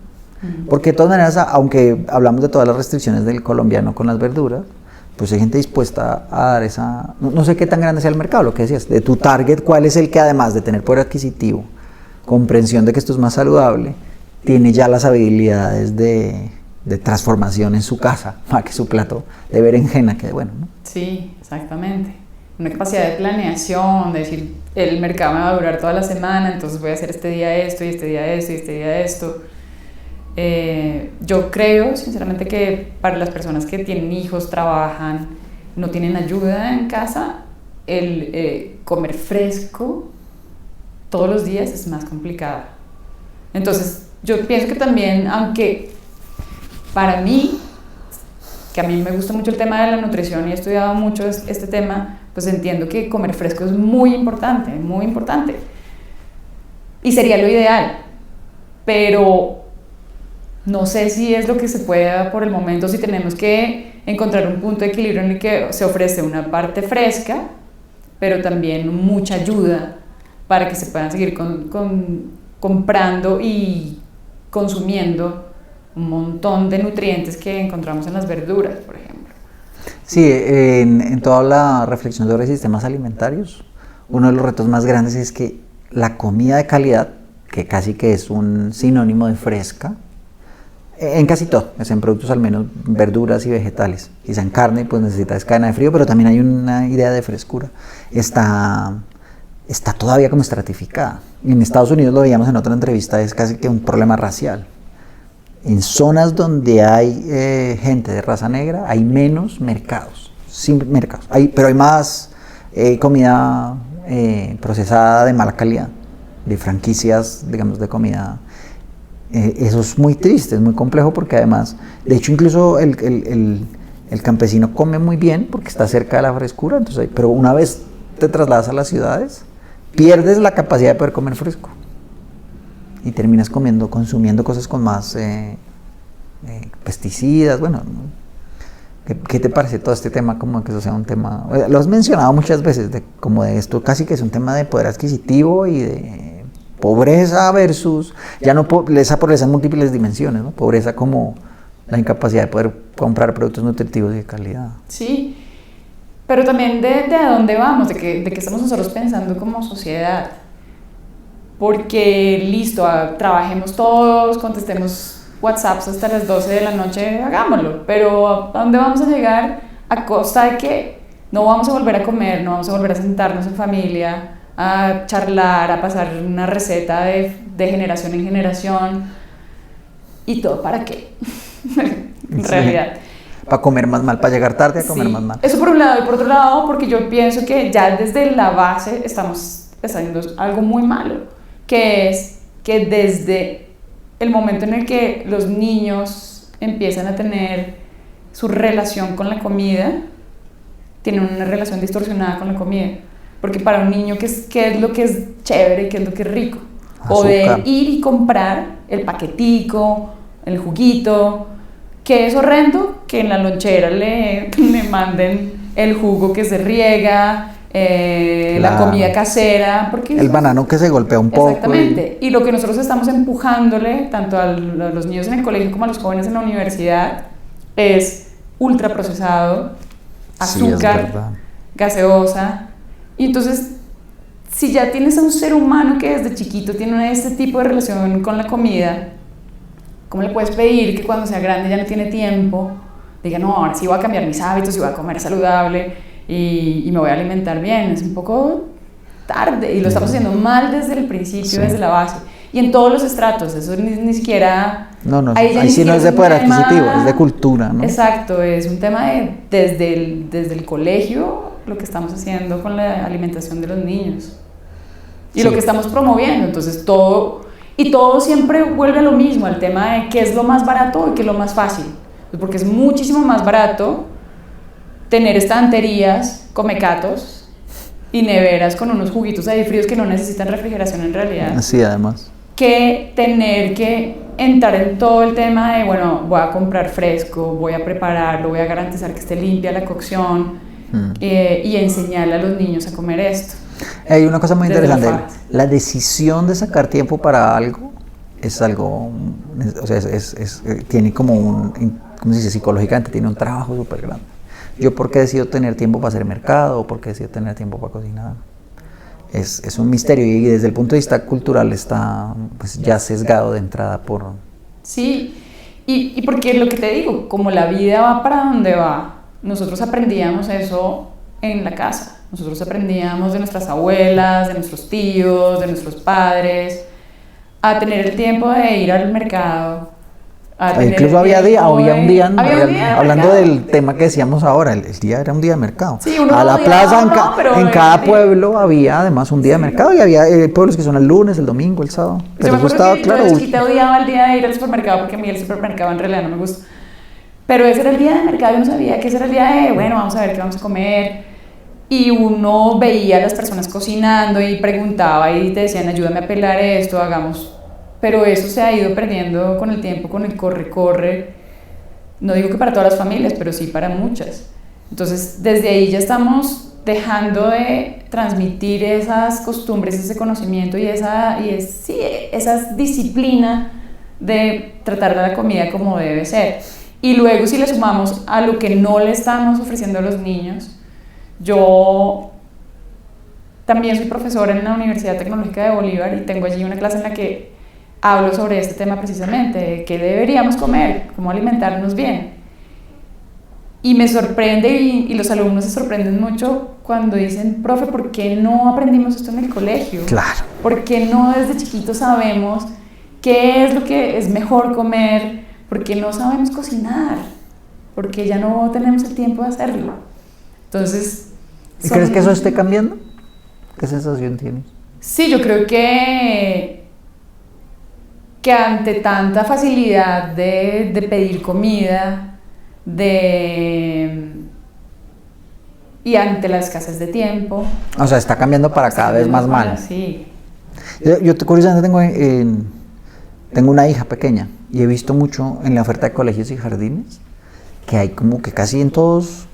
Porque de todas maneras, aunque hablamos de todas las restricciones del colombiano con las verduras, pues hay gente dispuesta a dar esa... No sé qué tan grande sea el mercado, lo que decías, de tu target, cuál es el que además de tener poder adquisitivo, comprensión de que esto es más saludable, tiene ya las habilidades de transformación en su casa, más que su plato de berenjena, que bueno, ¿no? Sí, exactamente. Una capacidad de planeación, de decir, el mercado me va a durar toda la semana, entonces voy a hacer este día esto, y este día esto, y este día esto. Yo creo sinceramente que para las personas que tienen hijos, trabajan, no tienen ayuda en casa, el comer fresco todos los días es más complicado. Entonces yo pienso que también, aunque para mí, que a mí me gusta mucho el tema de la nutrición y he estudiado mucho este tema, pues entiendo que comer fresco es muy importante, muy importante y sería lo ideal, pero no sé si es lo que se pueda por el momento, si tenemos que encontrar un punto de equilibrio en el que se ofrece una parte fresca, pero también mucha ayuda para que se puedan seguir comprando y consumiendo un montón de nutrientes que encontramos en las verduras, por ejemplo. Sí, en toda la reflexión sobre sistemas alimentarios, uno de los retos más grandes es que la comida de calidad, que casi que es un sinónimo de fresca, en casi todo, es en productos al menos, verduras y vegetales, quizá en carne pues necesitas cadena de frío, pero también hay una idea de frescura, está todavía como estratificada. En Estados Unidos, lo veíamos en otra entrevista, es casi que un problema racial. En zonas donde hay gente de raza negra hay menos mercados, pero hay más comida procesada de mala calidad, de franquicias, digamos, de comida. Eso es muy triste, es muy complejo porque además, de hecho incluso el campesino come muy bien porque está cerca de la frescura, entonces, pero una vez te trasladas a las ciudades, pierdes la capacidad de poder comer fresco y terminas consumiendo cosas con más pesticidas, bueno, ¿no? ¿Qué te parece todo este tema? Como que eso sea un tema, lo has mencionado muchas veces, como de esto casi que es un tema de poder adquisitivo y de pobreza versus, ya no esa pobreza en múltiples dimensiones, ¿no? Pobreza como la incapacidad de poder comprar productos nutritivos y de calidad. Sí, pero también de a dónde vamos, de qué estamos nosotros pensando como sociedad. Porque listo, trabajemos todos, contestemos WhatsApps hasta las 12 de la noche, hagámoslo, pero ¿a dónde vamos a llegar? A costa de que no vamos a volver a comer, no vamos a volver a sentarnos en familia, a charlar, a pasar una receta de generación en generación. ¿Y todo para qué? En realidad. Para comer más mal, para llegar tarde a comer más mal. Eso por un lado, y por otro lado, porque yo pienso que ya desde la base estamos haciendo algo muy malo, que es que desde el momento en el que los niños empiezan a tener su relación con la comida, tienen una relación distorsionada con la comida. Porque para un niño, ¿qué es lo que es chévere? ¿Qué es lo que es rico? Poder ir y comprar el paquetico, el juguito. ¿Qué es horrendo? Que en la lonchera le manden el jugo que se riega, la comida casera. Porque el banano que se golpea un poco. Exactamente. Y lo que nosotros estamos empujándole, tanto a los niños en el colegio como a los jóvenes en la universidad, es ultraprocesado, azúcar, gaseosa. Y entonces, si ya tienes a un ser humano que desde chiquito tiene este tipo de relación con la comida, ¿cómo le puedes pedir que cuando sea grande ya no tiene tiempo? Diga, no, ahora sí voy a cambiar mis hábitos y voy a comer saludable y me voy a alimentar bien. Es un poco tarde y lo estamos haciendo mal desde el principio, desde la base. Y en todos los estratos, eso ni siquiera... No, ahí sí no es de poder adquisitivo, es de cultura, ¿no? Exacto, es un tema desde el colegio, lo que estamos haciendo con la alimentación de los niños. Y lo que estamos promoviendo, entonces todo siempre vuelve a lo mismo, al tema de qué es lo más barato y qué es lo más fácil. Porque es muchísimo más barato tener estanterías, comecatos y neveras con unos juguitos ahí fríos que no necesitan refrigeración en realidad. Sí, además. Que tener que entrar en todo el tema de, bueno, voy a comprar fresco, voy a prepararlo, voy a garantizar que esté limpia la cocción y enseñarle a los niños a comer esto. Hay una cosa muy interesante, la decisión de sacar tiempo para algo es algo, o sea, tiene como ¿cómo se dice? Psicológicamente tiene un trabajo súper grande. Yo, ¿por qué decido tener tiempo para hacer mercado? ¿O por qué decido tener tiempo para cocinar? Es un misterio y desde el punto de vista cultural está pues, ya sesgado de entrada por... Sí, y porque lo que te digo, como la vida va para donde va, nosotros aprendíamos eso en la casa. Nosotros aprendíamos de nuestras abuelas, de nuestros tíos, de nuestros padres, a tener el tiempo de ir al mercado. Incluso había un día, hablando del tema que decíamos ahora, el día era un día de mercado. Sí, a la plaza, en cada pueblo había además un día de mercado y había pueblos que son el lunes, el domingo, el sábado. Pero yo gustaba, claro. Yo chiquita odiaba el día de ir al supermercado porque a mí el supermercado en realidad no me gusta. Pero ese era el día de mercado y uno sabía que ese era el día de, bueno, vamos a ver qué vamos a comer. Y uno veía a las personas cocinando y preguntaba y te decían, ayúdame a pelar esto, hagamos. Pero eso se ha ido perdiendo con el tiempo, con el corre. No digo que para todas las familias, pero sí para muchas. Entonces, desde ahí ya estamos dejando de transmitir esas costumbres, ese conocimiento y esa disciplina de tratar la comida como debe ser. Y luego, si le sumamos a lo que no le estamos ofreciendo a los niños, yo también soy profesora en la Universidad Tecnológica de Bolívar y tengo allí una clase en la que hablo sobre este tema precisamente, de qué deberíamos comer, cómo alimentarnos bien. Y me sorprende, y los alumnos se sorprenden mucho cuando dicen, profe, ¿por qué no aprendimos esto en el colegio? Claro. ¿Por qué no desde chiquitos sabemos qué es lo que es mejor comer? ¿Por qué no sabemos cocinar? Porque ya no tenemos el tiempo de hacerlo. Entonces... ¿Y crees que eso esté cambiando? ¿Qué sensación tienes? Sí, yo creo que ante tanta facilidad de pedir comida, y ante la escasez de tiempo... O sea, está cambiando para cada vez más mal. Sí. Yo curiosamente tengo una hija pequeña y he visto mucho en la oferta de colegios y jardines que hay como que casi en todos,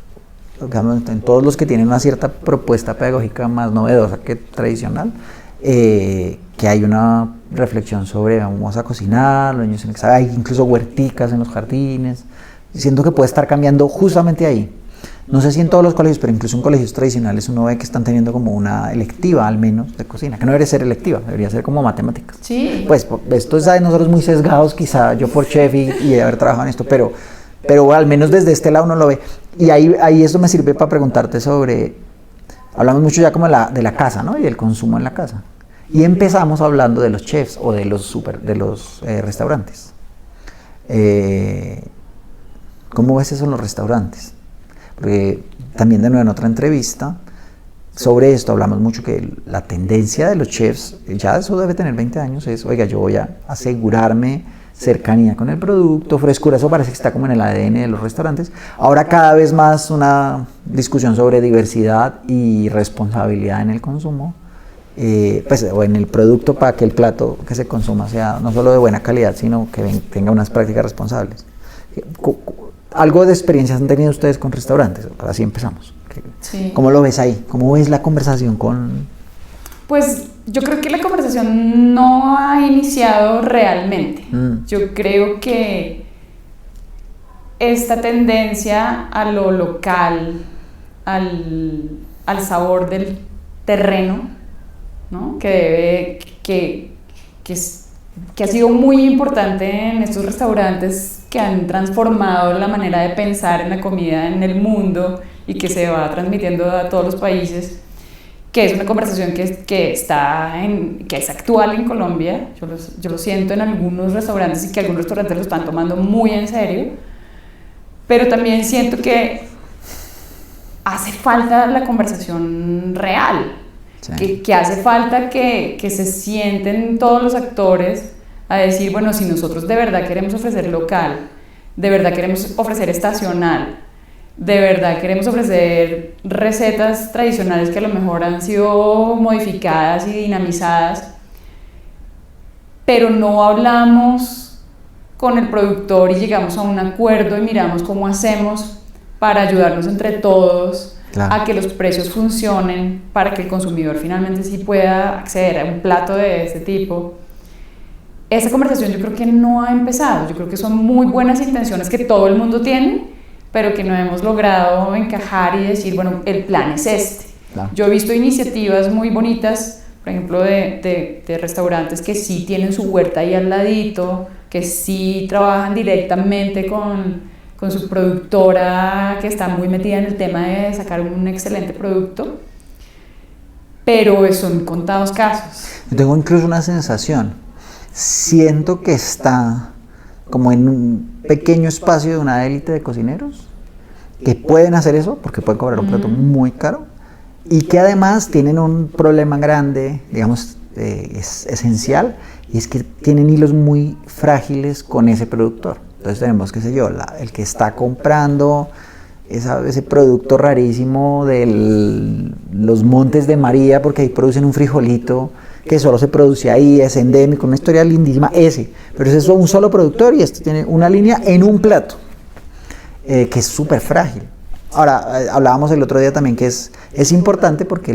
digamos, en todos los que tienen una cierta propuesta pedagógica más novedosa que tradicional, que hay una reflexión sobre vamos a cocinar, los niños hay incluso huerticas en los jardines. Siento que puede estar cambiando justamente ahí. No sé si en todos los colegios, pero incluso en colegios tradicionales uno ve que están teniendo como una electiva, al menos, de cocina, que no debería ser electiva, debería ser como matemáticas. Sí. Pues esto es de nosotros muy sesgados, quizá yo por chef y de haber trabajado en esto, pero al menos desde este lado uno lo ve. Y ahí eso me sirve para preguntarte sobre, hablamos mucho ya como de la casa, ¿no? Y del consumo en la casa. Y empezamos hablando de los chefs o de los restaurantes. ¿Cómo ves eso en los restaurantes? Porque también de nuevo en otra entrevista sobre esto hablamos mucho que la tendencia de los chefs, ya eso debe tener 20 años, es, oiga, yo voy a asegurarme cercanía con el producto, frescura, eso parece que está como en el ADN de los restaurantes. Ahora cada vez más una discusión sobre diversidad y responsabilidad en el consumo, pues, o en el producto para que el plato que se consuma sea no solo de buena calidad, sino que tenga unas prácticas responsables. ¿Algo de experiencias han tenido ustedes con restaurantes? Así empezamos. Sí. ¿Cómo lo ves ahí? ¿Cómo ves la conversación con...? Pues yo creo que la conversación no ha iniciado realmente. Yo creo que esta tendencia a lo local, al sabor del terreno, ¿no? que ha sido muy importante en estos restaurantes que han transformado la manera de pensar en la comida en el mundo y que se va transmitiendo a todos los países, que es una conversación que es actual en Colombia. Yo lo siento en algunos restaurantes y que algunos restaurantes lo están tomando muy en serio, pero también siento que hace falta la conversación real. Sí. Que hace falta que se sienten todos los actores a decir, bueno, si nosotros de verdad queremos ofrecer local, de verdad queremos ofrecer estacional, de verdad queremos ofrecer recetas tradicionales que a lo mejor han sido modificadas y dinamizadas, pero no hablamos con el productor y llegamos a un acuerdo y miramos cómo hacemos para ayudarnos entre todos, claro, a que los precios funcionen, para que el consumidor finalmente sí pueda acceder a un plato de este tipo. Esa conversación yo creo que no ha empezado. Yo creo que son muy buenas intenciones que todo el mundo tiene, pero que no hemos logrado encajar y decir, bueno, el plan es este. Claro. Yo he visto iniciativas muy bonitas, por ejemplo, de restaurantes que sí tienen su huerta ahí al ladito, que sí trabajan directamente con su productora, que está muy metida en el tema de sacar un excelente producto, pero son contados casos. Yo tengo incluso una sensación. Siento que está como en un pequeño espacio de una élite de cocineros que pueden hacer eso porque pueden cobrar un plato muy caro y que además tienen un problema grande, digamos, es esencial, y es que tienen hilos muy frágiles con ese productor. Entonces tenemos, qué sé yo, el que está comprando ese producto rarísimo de los Montes de María porque ahí producen un frijolito que solo se produce ahí, es endémico, una historia lindísima, pero ese es un solo productor y este tiene una línea en un plato, que es súper frágil. Ahora, hablábamos el otro día también que es importante porque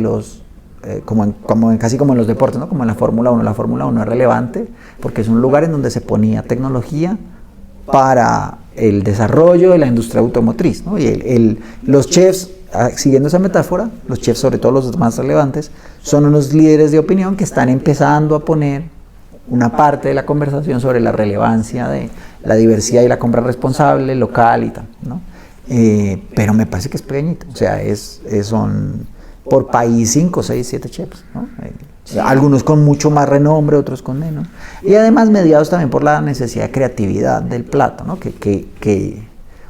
casi como en los deportes, ¿no? Como en la Fórmula 1, la Fórmula 1 es relevante porque es un lugar en donde se ponía tecnología para el desarrollo de la industria automotriz, ¿no? Y los chefs, siguiendo esa metáfora, los chefs, sobre todo los más relevantes, son unos líderes de opinión que están empezando a poner una parte de la conversación sobre la relevancia de la diversidad y la compra responsable, local y tal, ¿no? Pero me parece que es pequeñito, o sea, son por país 5, 6, 7 chefs, ¿no? Sí. Algunos con mucho más renombre, otros con menos. Y además mediados también por la necesidad de creatividad del plato, ¿no? Que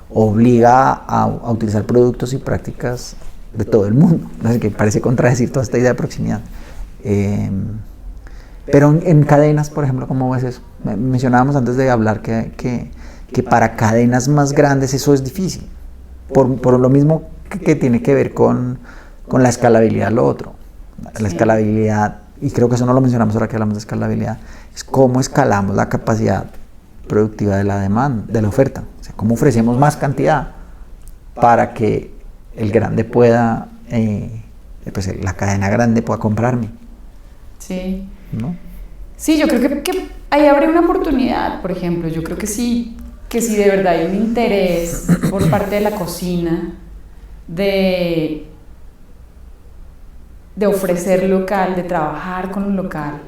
obliga a utilizar productos y prácticas de todo el mundo. Así que parece contradecir toda esta idea de proximidad. Pero en cadenas, por ejemplo, ¿cómo ves eso? Mencionábamos antes de hablar que para cadenas más grandes eso es difícil. Por lo mismo que tiene que ver con la escalabilidad, lo otro. La escalabilidad, y creo que eso no lo mencionamos ahora que hablamos de escalabilidad, es cómo escalamos la capacidad productiva de la demanda, de la oferta. O sea, cómo ofrecemos más cantidad para que el grande pueda, pues la cadena grande pueda comprarme. Sí. ¿No? Sí, yo creo que ahí habría una oportunidad, por ejemplo. Yo creo que sí de verdad hay un interés por parte de la cocina de ofrecer local, de trabajar con un local.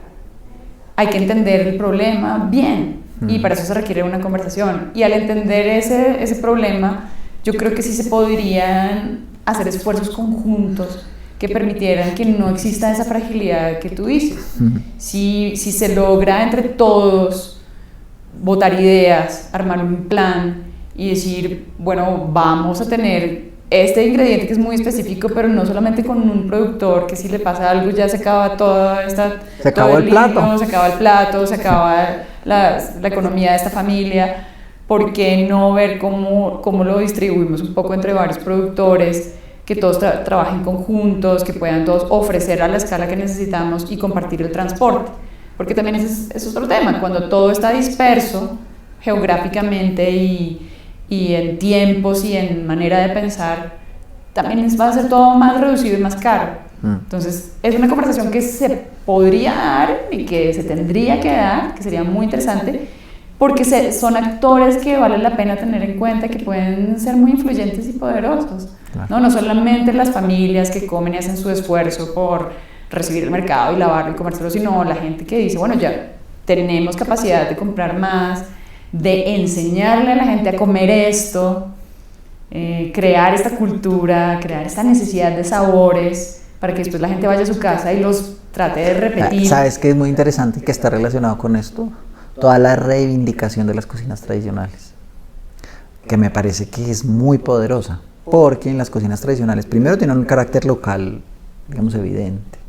Hay que entender el problema bien y para eso se requiere una conversación. Y al entender ese problema, yo creo que sí se podrían hacer esfuerzos conjuntos que permitieran que no exista esa fragilidad que tú dices. Si se logra entre todos botar ideas, armar un plan y decir, bueno, vamos a tener este ingrediente que es muy específico, pero no solamente con un productor que si le pasa algo ya se acaba se acabó el plato, se acaba el plato, se acaba la economía de esta familia. ¿Por qué no ver cómo lo distribuimos un poco entre varios productores, que todos trabajen conjuntos, que puedan todos ofrecer a la escala que necesitamos y compartir el transporte? Porque también ese es otro tema, cuando todo está disperso geográficamente y en tiempos y en manera de pensar, también va a ser todo más reducido y más caro. Entonces, es una conversación que se podría dar y que se tendría que dar, que sería muy interesante, porque son actores que vale la pena tener en cuenta, que pueden ser muy influyentes y poderosos. Claro. No solamente las familias que comen y hacen su esfuerzo por recibir el mercado y lavarlo y comérselo, sino la gente que dice, bueno, ya tenemos capacidad de comprar más, de enseñarle a la gente a comer esto, crear esta cultura, crear esta necesidad de sabores, para que después la gente vaya a su casa y los trate de repetir. ¿Sabes qué es muy interesante y que está relacionado con esto? Toda la reivindicación de las cocinas tradicionales, que me parece que es muy poderosa, porque en las cocinas tradicionales primero tienen un carácter local, digamos, evidente,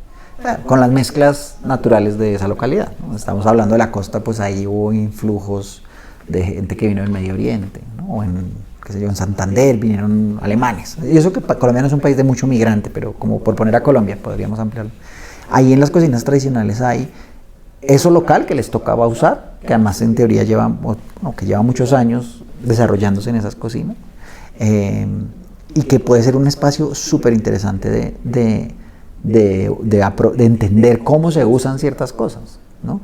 con las mezclas naturales de esa localidad, ¿no? Estamos hablando de la costa, pues ahí hubo influjos de gente que vino del Medio Oriente, ¿no? O en Santander vinieron alemanes, y eso que Colombia no es un país de mucho migrante, pero como por poner a Colombia podríamos ampliarlo. Ahí en las cocinas tradicionales hay eso local que les tocaba usar, que además en teoría lleva muchos años desarrollándose en esas cocinas, y que puede ser un espacio súper interesante de entender cómo se usan ciertas cosas, ¿no?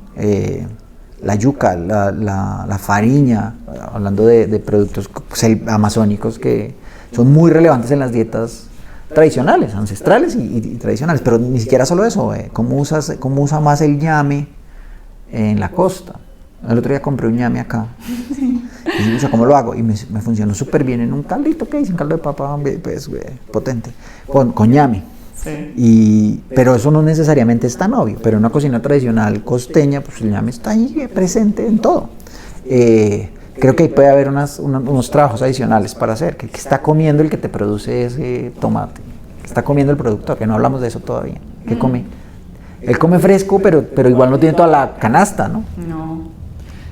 La yuca, la fariña, hablando de productos amazónicos que son muy relevantes en las dietas tradicionales, ancestrales y tradicionales, pero ni siquiera solo eso, cómo usa más el ñame en la costa. El otro día compré un ñame acá, y dije, ¿cómo lo hago? Y me funcionó súper bien en un caldito que hice, un caldo de papa, pues, potente, con ñame. Sí. Pero eso no necesariamente es tan obvio, pero en una cocina tradicional costeña, pues el ñame está ahí presente en todo. Creo que ahí puede haber unos trabajos adicionales para hacer. ¿Qué está comiendo el que te produce ese tomate? ¿Qué está comiendo el productor? Que no hablamos de eso todavía. ¿Qué come? Él come fresco, pero igual no tiene toda la canasta, ¿no?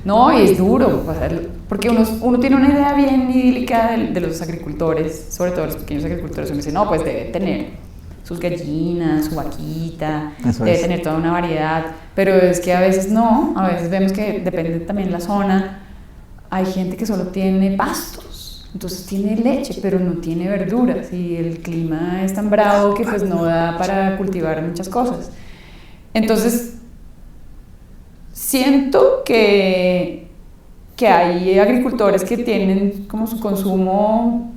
No, y es duro, porque uno tiene una idea bien idílica de los agricultores, sobre todo los pequeños agricultores. Uno dice, no, pues debe tener sus gallinas, su vaquita, debe tener toda una variedad, pero es que a veces no, a veces vemos que depende también la zona. Hay gente que solo tiene pastos, entonces tiene leche, pero no tiene verduras, y el clima es tan bravo que pues no da para cultivar muchas cosas. Entonces, siento que hay agricultores que tienen como su consumo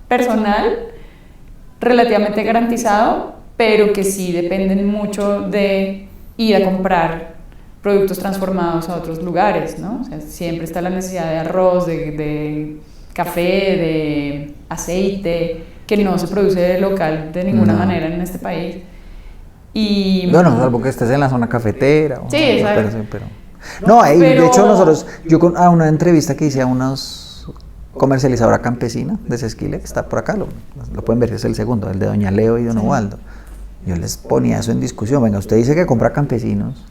personal relativamente garantizado, pero que sí dependen mucho de ir a comprar productos transformados a otros lugares, ¿no? O sea, siempre está la necesidad de arroz, de café, de aceite, que no se produce local de ninguna manera en este país. Y bueno, salvo que estés en la zona cafetera. Sí, exacto. De hecho yo con una entrevista que hice a unos comercializadora campesina de Sesquile, que está por acá, lo pueden ver, es el segundo, el de Doña Leo y Don Ubaldo. Yo les ponía eso en discusión. Venga, usted dice que compra campesinos,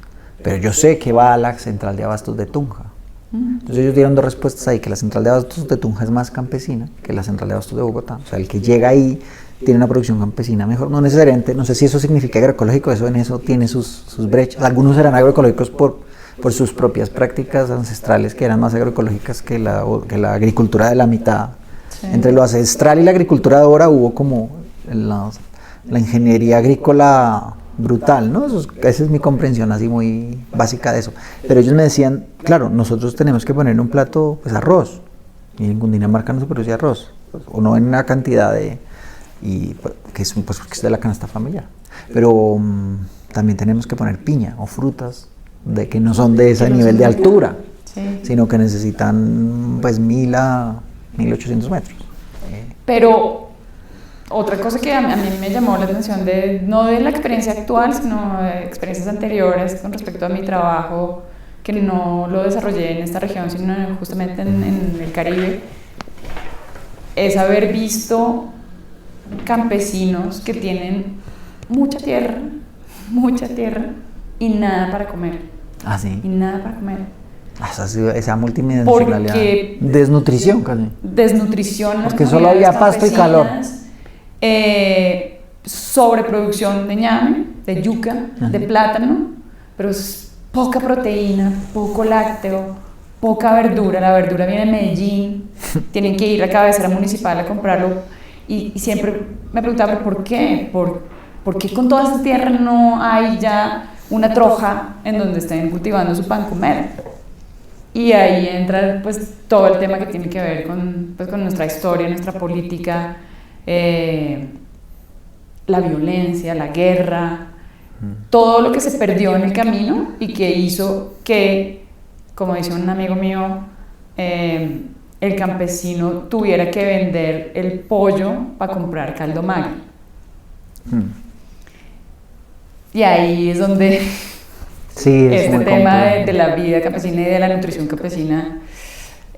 pero yo sé que va a la central de abastos de Tunja. Entonces ellos dieron dos respuestas ahí, que la central de abastos de Tunja es más campesina que la central de abastos de Bogotá. O sea, el que llega ahí tiene una producción campesina mejor, no necesariamente, no sé si eso significa agroecológico, en eso tiene sus brechas. Algunos serán agroecológicos por sus propias prácticas ancestrales que eran más agroecológicas que la agricultura de la mitad. Sí. Entre lo ancestral y la agricultura de ahora hubo como la ingeniería agrícola brutal, ¿no? Esa es mi comprensión así muy básica de eso. Pero ellos me decían, claro, nosotros tenemos que poner en un plato pues arroz, y en Cundinamarca no se produce arroz, pues, o no en una cantidad que es pues porque es de la canasta familiar. Pero también tenemos que poner piña o frutas que no son de ese nivel de altura, sí, sino que necesitan pues 1000 a 1800 metros. Pero otra cosa que a mí me llamó la atención, no de la experiencia actual, sino de experiencias anteriores con respecto a mi trabajo, que no lo desarrollé en esta región, sino justamente en el Caribe, es haber visto campesinos que tienen mucha tierra y nada para comer. Ah, sí. Y nada para comer. Esa multidimensionalidad. Desnutrición casi. Desnutrición. Porque solo había pasto y calor. Sobreproducción de ñame, de yuca, de plátano, pero es poca proteína, poco lácteo, poca verdura. La verdura viene de Medellín, tienen que ir a cabecera municipal a comprarlo. Y siempre me preguntaba, ¿por qué? ¿Por qué con toda esa tierra no hay ya una troja en donde estén cultivando su pan comer? Y ahí entra pues todo el tema que tiene que ver con nuestra historia, nuestra política, la violencia, la guerra, todo lo que se perdió en el camino y que hizo que, como dice un amigo mío, el campesino tuviera que vender el pollo para comprar caldo Maggi. Y ahí es donde sí, este tema de la vida campesina y de la nutrición campesina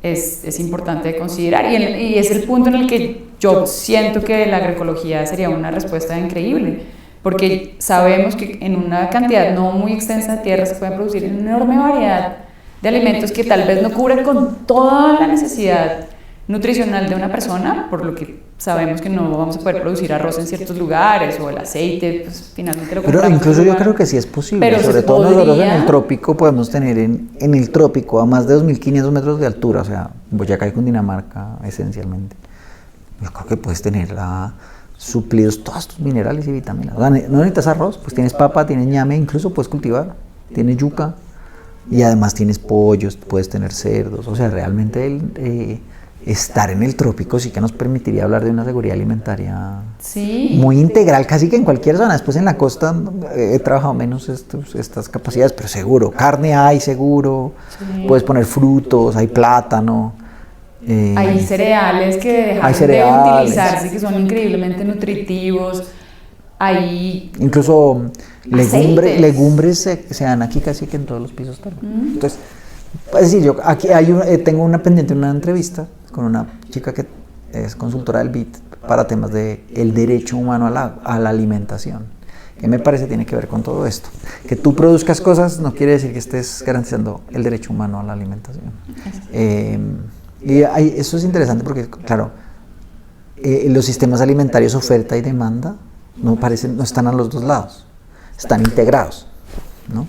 es importante de considerar. Y es el punto en el que yo siento que la agroecología sería una respuesta increíble, porque sabemos que en una cantidad no muy extensa de tierra se puede producir una enorme variedad de alimentos que tal vez no cubren con toda la necesidad nutricional de una persona, por lo que sabemos que no vamos a poder producir arroz en ciertos lugares o el aceite, pues finalmente lo compramos. Pero incluso yo creo que sí es posible, pero sobre todo nosotros en el trópico podemos tener en el trópico a más de 2500 metros de altura, o sea, Boyacá y Cundinamarca esencialmente. Yo creo que puedes tener suplidos todos tus minerales y vitaminas. O sea, no necesitas arroz, pues tienes papa, tienes ñame, incluso puedes cultivar, tienes yuca y además tienes pollos, puedes tener cerdos, o sea, realmente estar en el trópico sí que nos permitiría hablar de una seguridad alimentaria muy integral, casi que en cualquier zona. Después en la costa he trabajado menos estas capacidades, pero seguro, carne hay seguro, puedes poner frutos, hay plátano. Hay cereales que dejaron de utilizarse, que son increíblemente nutritivos. Hay incluso legumbres se dan aquí casi que en todos los pisos. Entonces, es decir, yo aquí tengo una pendiente, una entrevista con una chica que es consultora del BIT para temas de el derecho humano a la alimentación, que me parece tiene que ver con todo esto. Que tú produzcas cosas no quiere decir que estés garantizando el derecho humano a la alimentación. Y eso es interesante porque, claro, los sistemas alimentarios, oferta y demanda, no están a los dos lados, están integrados, ¿no?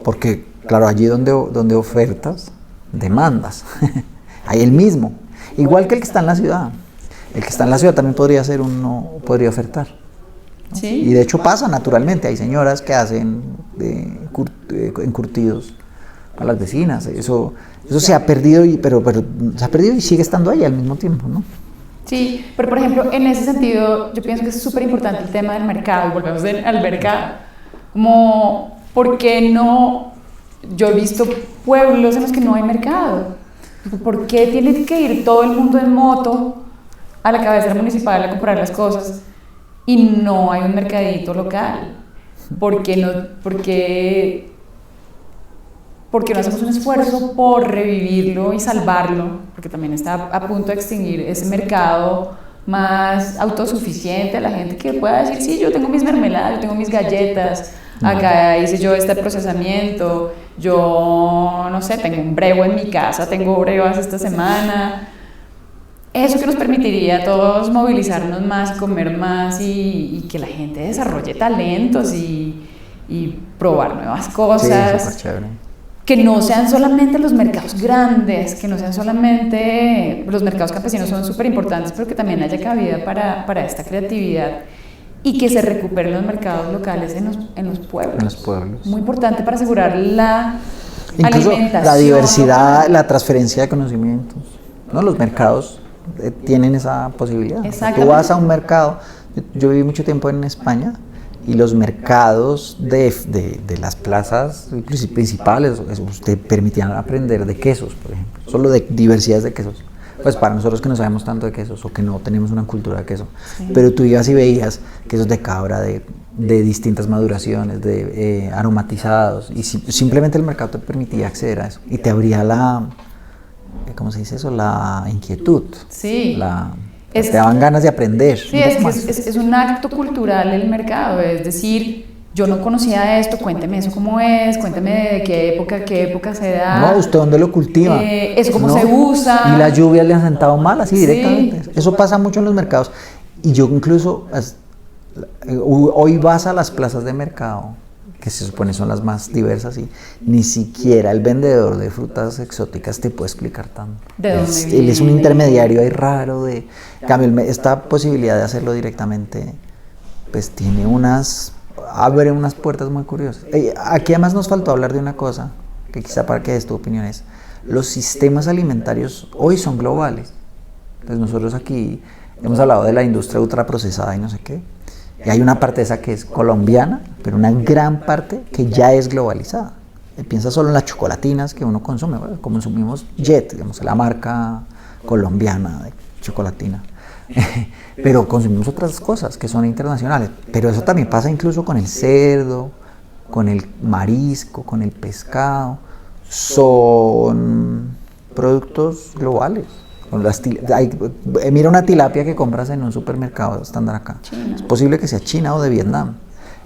Porque, claro, allí donde ofertas, demandas. Hay el mismo, igual que el que está en la ciudad. El que está en la ciudad también podría ofertar, ¿no? Sí. Y de hecho pasa naturalmente. Hay señoras que hacen encurtidos a las vecinas. Eso se ha perdido, pero se ha perdido y sigue estando ahí al mismo tiempo, ¿no? Sí, pero por ejemplo, en ese sentido, yo pienso que es súper importante el tema del mercado. Volvemos al mercado. Como, ¿por qué no? Yo he visto pueblos en los que no hay mercado. ¿Por qué tiene que ir todo el mundo en moto a la cabecera municipal a comprar las cosas y no hay un mercadito local? ¿Por qué no hacemos un esfuerzo por revivirlo y salvarlo? Porque también está a punto de extinguir ese mercado más autosuficiente, la gente que pueda decir, sí, yo tengo mis mermeladas, yo tengo mis galletas, acá hice yo este procesamiento, yo, no sé, tengo un brevo en mi casa, tengo brevas esta semana. Eso que nos permitiría a todos movilizarnos más, comer más y que la gente desarrolle talentos y y probar nuevas Sí, cosas. súper chévere. Que no sean solamente los mercados grandes, que no sean solamente los mercados campesinos, son súper importantes, pero que también haya cabida para esta creatividad y que se recuperen los mercados locales en los pueblos. En los pueblos. Muy importante para asegurar la Incluso alimentación. la diversidad, la transferencia de conocimientos, ¿no? Los mercados tienen esa posibilidad. Tú vas a un mercado, yo viví mucho tiempo en España, y los mercados de las plazas principales te permitían aprender de quesos, por ejemplo, solo de diversidades de quesos. Pues para nosotros que no sabemos tanto de quesos o que no tenemos una cultura de queso, sí. Pero tú ibas y veías quesos de cabra, de distintas maduraciones, de aromatizados, y simplemente el mercado te permitía acceder a eso y te abría ¿cómo se dice eso? La inquietud. Sí. Te daban ganas de aprender. Sí, es un acto cultural el mercado, es decir, yo no conocía esto, cuénteme eso cómo es, cuénteme de qué época se da. No, ¿usted dónde lo cultiva? Eso cómo se usa. Y las lluvias le han sentado mal, así directamente. Sí. Eso pasa mucho en los mercados. Y yo incluso, hoy vas a las plazas de mercado, que se supone son las más diversas, y ni siquiera el vendedor de frutas exóticas te puede explicar tanto. ¿De dónde viene? Él es un intermediario ahí raro. En cambio, esta posibilidad de hacerlo directamente, pues abre unas puertas muy curiosas. Aquí además nos faltó hablar de una cosa, que quizá para que des tu opinión es, los sistemas alimentarios hoy son globales. Entonces nosotros aquí hemos hablado de la industria ultraprocesada y no sé qué, y hay una parte de esa que es colombiana, pero una gran parte que ya es globalizada. Piensa solo en las chocolatinas que uno consume, ¿verdad? Consumimos Jet, digamos, la marca colombiana de chocolatina. Pero consumimos otras cosas que son internacionales. Pero eso también pasa incluso con el cerdo, con el marisco, con el pescado. Son productos globales. Mira una tilapia que compras en un supermercado estándar acá. China. Es posible que sea China o de Vietnam.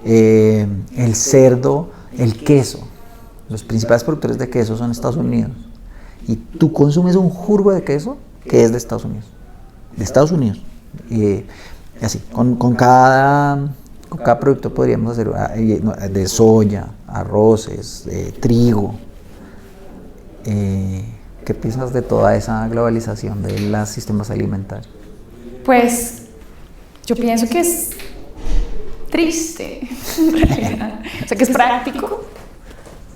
El cerdo, el queso. Los principales productores de queso son Estados Unidos. Y tú consumes un jurgo de queso que es de Estados Unidos. De Estados Unidos. Así, con cada producto podríamos hacer de soya, arroces, trigo. ¿Qué piensas de toda esa globalización de los sistemas alimentarios? Pues yo pienso que es triste, en realidad. O sea, que es práctico,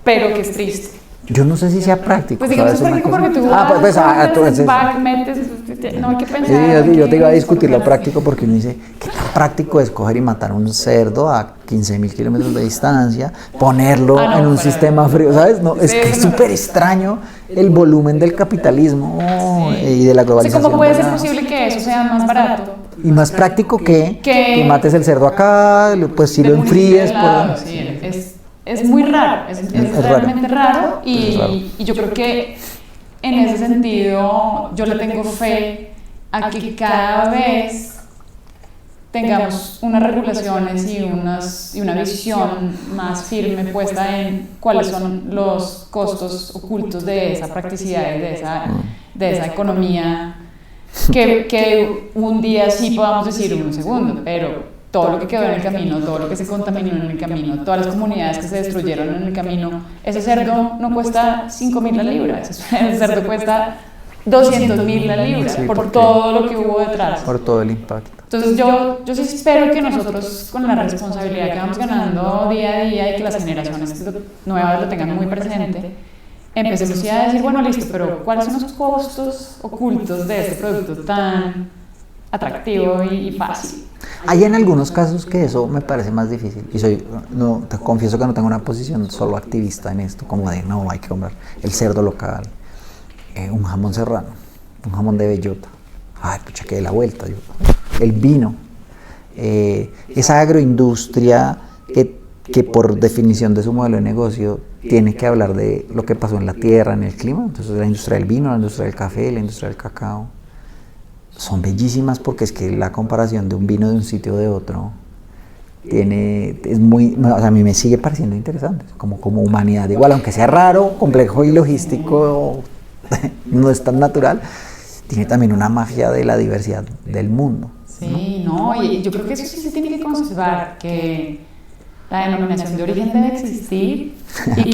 pero que es triste. Yo no sé si sea práctico. Pues digamos, es práctico porque tú metes, no hay que pensar. Yo te iba a discutir lo práctico porque uno dice, ¿qué tan práctico es coger y matar un cerdo a 15.000 kilómetros de distancia, ponerlo en un sistema frío, ¿sabes? No, es que es súper extraño el volumen del capitalismo y de la globalización. ¿Cómo puede ser posible que eso sea más barato? Y más práctico que mates el cerdo acá, pues si lo enfríes. Es muy raro, es realmente raro y yo creo que en ese sentido yo le tengo fe a que cada vez tengamos unas regulaciones y una visión más firme puesta en cuáles son los costos ocultos de esa practicidad y de esa economía que un día sí podamos decir un segundo, pero todo lo que quedó en el camino, todo lo que se contaminó en el camino, todas las comunidades que se destruyeron en el camino, ese cerdo no cuesta 5.000 la libra, ese cerdo cuesta 200.000 la libra, por todo lo que hubo detrás. Por todo el impacto. Entonces yo sí espero que nosotros, con la responsabilidad que vamos ganando día a día y que las generaciones nuevas lo tengan muy presente, empecemos ya a decir, bueno, listo, pero ¿cuáles son los costos ocultos de este producto tan atractivo y fácil? Hay en algunos casos que eso me parece más difícil y te confieso que no tengo una posición solo activista en esto, como de no, hay que comprar el cerdo local, un jamón serrano, un jamón de bellota, ay, pucha, que de la vuelta, el vino, esa agroindustria que por definición de su modelo de negocio tiene que hablar de lo que pasó en la tierra, en el clima, entonces la industria del vino, la industria del café, la industria del cacao. Son bellísimas porque es que la comparación de un vino de un sitio de otro a mí me sigue pareciendo interesante, como humanidad. Igual, aunque sea raro, complejo y logístico, no es tan natural, tiene también una magia de la diversidad del mundo. Sí, ¿no? Y yo creo que eso sí se tiene que conservar, que la denominación de origen debe existir y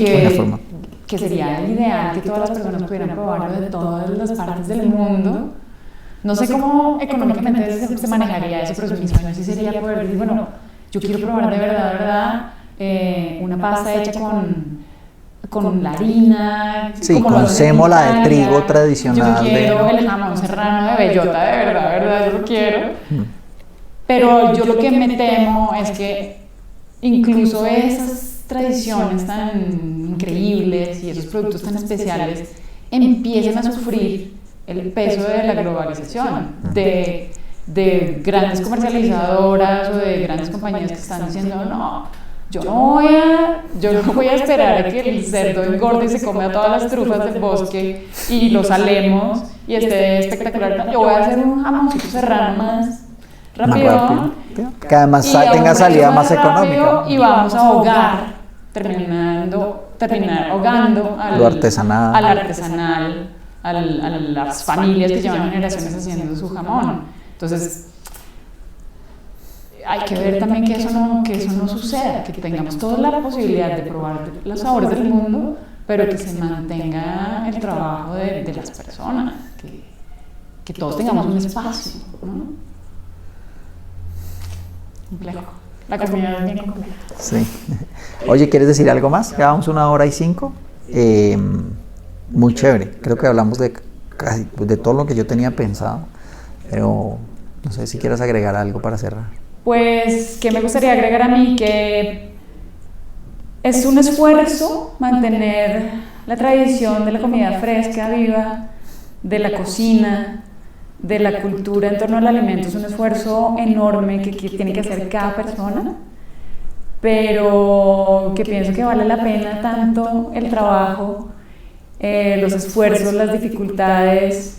que sería el ideal que todas las personas pudieran probarlo de todas las partes del mundo. No sé cómo económicamente se manejaría eso, pero mi sueño sí sería poder decir, bueno, yo quiero probar de verdad, una pasta hecha con la harina. Sí, con sémola de trigo tradicional. Yo quiero el jamón serrano de bellota, de verdad, yo lo quiero. Pero yo lo que me temo es que incluso esas tradiciones tan increíbles y esos productos tan especiales empiecen a sufrir el peso de la globalización, de grandes comercializadoras o de grandes compañías que están diciendo, no, yo no voy a esperar a que el cerdo engorde y se come a todas las trufas del bosque y lo salemos y esté espectacular. Yo voy a hacer un jamoncito serrano más rápido, que además tenga salida más económica. Y vamos a ahogar, terminar ahogando lo artesanal, al artesanal, a las familias que llevan generaciones haciendo su jamón. Entonces, hay que ver también que eso no suceda, que tengamos toda la posibilidad de probar los sabores del mundo, pero que se mantenga el trabajo de las personas, que todos tengamos un espacio, ¿no? Complejo. La comida es bien compleja. Sí. Oye, ¿quieres decir algo más? Llevamos 1:05. Muy chévere. Creo que hablamos de todo lo que yo tenía pensado, pero no sé si quieres agregar algo para cerrar. Pues, ¿qué me gustaría agregar a mí? Que es un esfuerzo mantener la tradición de la comida fresca, viva, de la cocina, de la cultura en torno al alimento. Es un esfuerzo enorme que tiene que hacer cada persona, pero que pienso que vale la pena tanto el trabajo, los esfuerzos, las dificultades,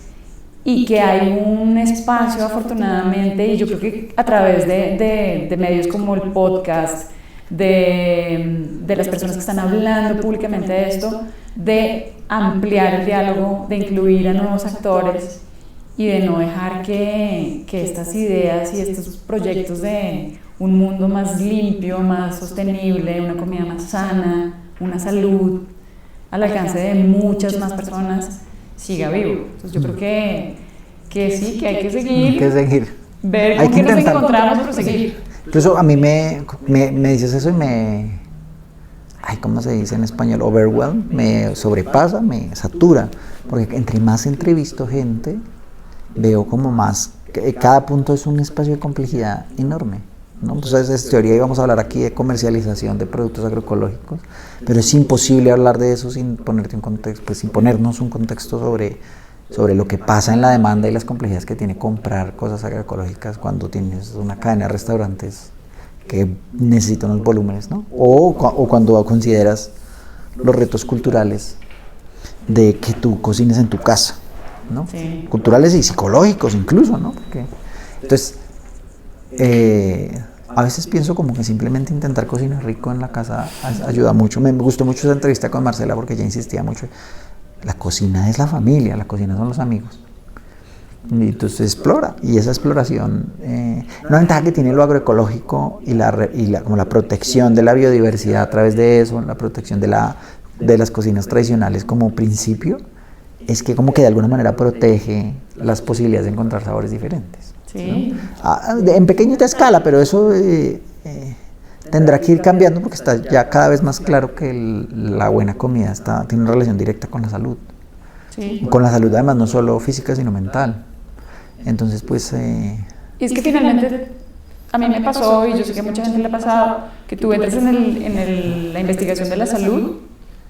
y que hay un espacio, afortunadamente, y yo creo que a través de medios como el podcast, de las personas que están hablando públicamente de esto, de ampliar el diálogo, de incluir a nuevos actores y de no dejar que estas ideas y estos proyectos de un mundo más limpio, más sostenible, una comida más sana, una salud al alcance de muchas más personas, siga vivo. Entonces yo creo que sí, que hay que seguir. Hay que seguir. Ver con qué nos encontramos, pero seguir. Incluso a mí me dices eso y ay, ¿cómo se dice en español? Overwhelm, me sobrepasa, me satura. Porque entre más entrevisto gente, veo como más, cada punto es un espacio de complejidad enorme, ¿no? Entonces, en teoría íbamos a hablar aquí de comercialización de productos agroecológicos, pero es imposible hablar de eso sin ponerte un contexto, pues sin ponernos un contexto sobre lo que pasa en la demanda y las complejidades que tiene comprar cosas agroecológicas cuando tienes una cadena de restaurantes que necesita unos volúmenes, ¿no? O cuando consideras los retos culturales de que tú cocines en tu casa, ¿no? Sí. Culturales y psicológicos incluso, ¿no? Porque, entonces, a veces pienso como que simplemente intentar cocinar rico en la casa ayuda mucho. Me gustó mucho esa entrevista con Marcela porque ella insistía mucho. La cocina es la familia, la cocina son los amigos. Y entonces explora, y esa exploración, una ventaja que tiene lo agroecológico como la protección de la biodiversidad a través de eso, la protección de las cocinas tradicionales como principio, es que como que de alguna manera protege las posibilidades de encontrar sabores diferentes. Sí. ¿No? En pequeñita escala, pero eso tendrá que ir cambiando porque está ya cada vez más claro que la buena comida tiene una relación directa con la salud. Sí. Con la salud además no solo física sino mental. Entonces pues... Y es que finalmente a mí me pasó, y yo sé que a mucha gente le ha pasado, que tú entras en la investigación de la salud,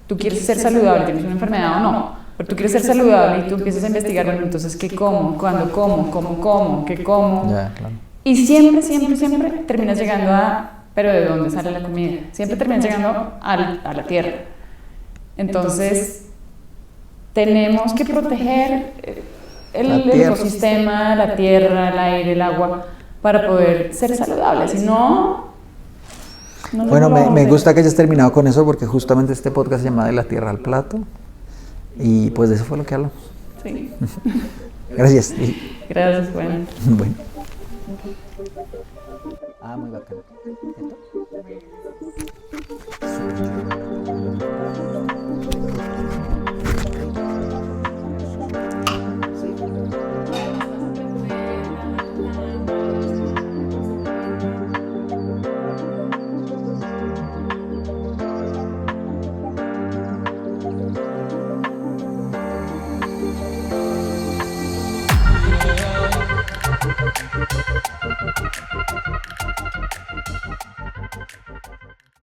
tú quieres ser saludable, tienes una enfermedad o no, pero tú quieres ser saludable y tú empiezas a investigar, bueno, entonces, ¿qué como? ¿Cuándo como? ¿Cómo como? ¿Qué como? Ya, claro. Y siempre terminas llegando pero ¿de dónde sale la comida? Siempre terminas llegando a la tierra. Entonces, tenemos que proteger el ecosistema, la tierra, el aire, el agua, para poder ser saludables. Si no... Bueno, me gusta que hayas terminado con eso porque justamente este podcast se llama De la Tierra al Plato y pues de eso fue lo que hablamos. Sí. Gracias. Gracias, Juan. Bueno. Muy bacano.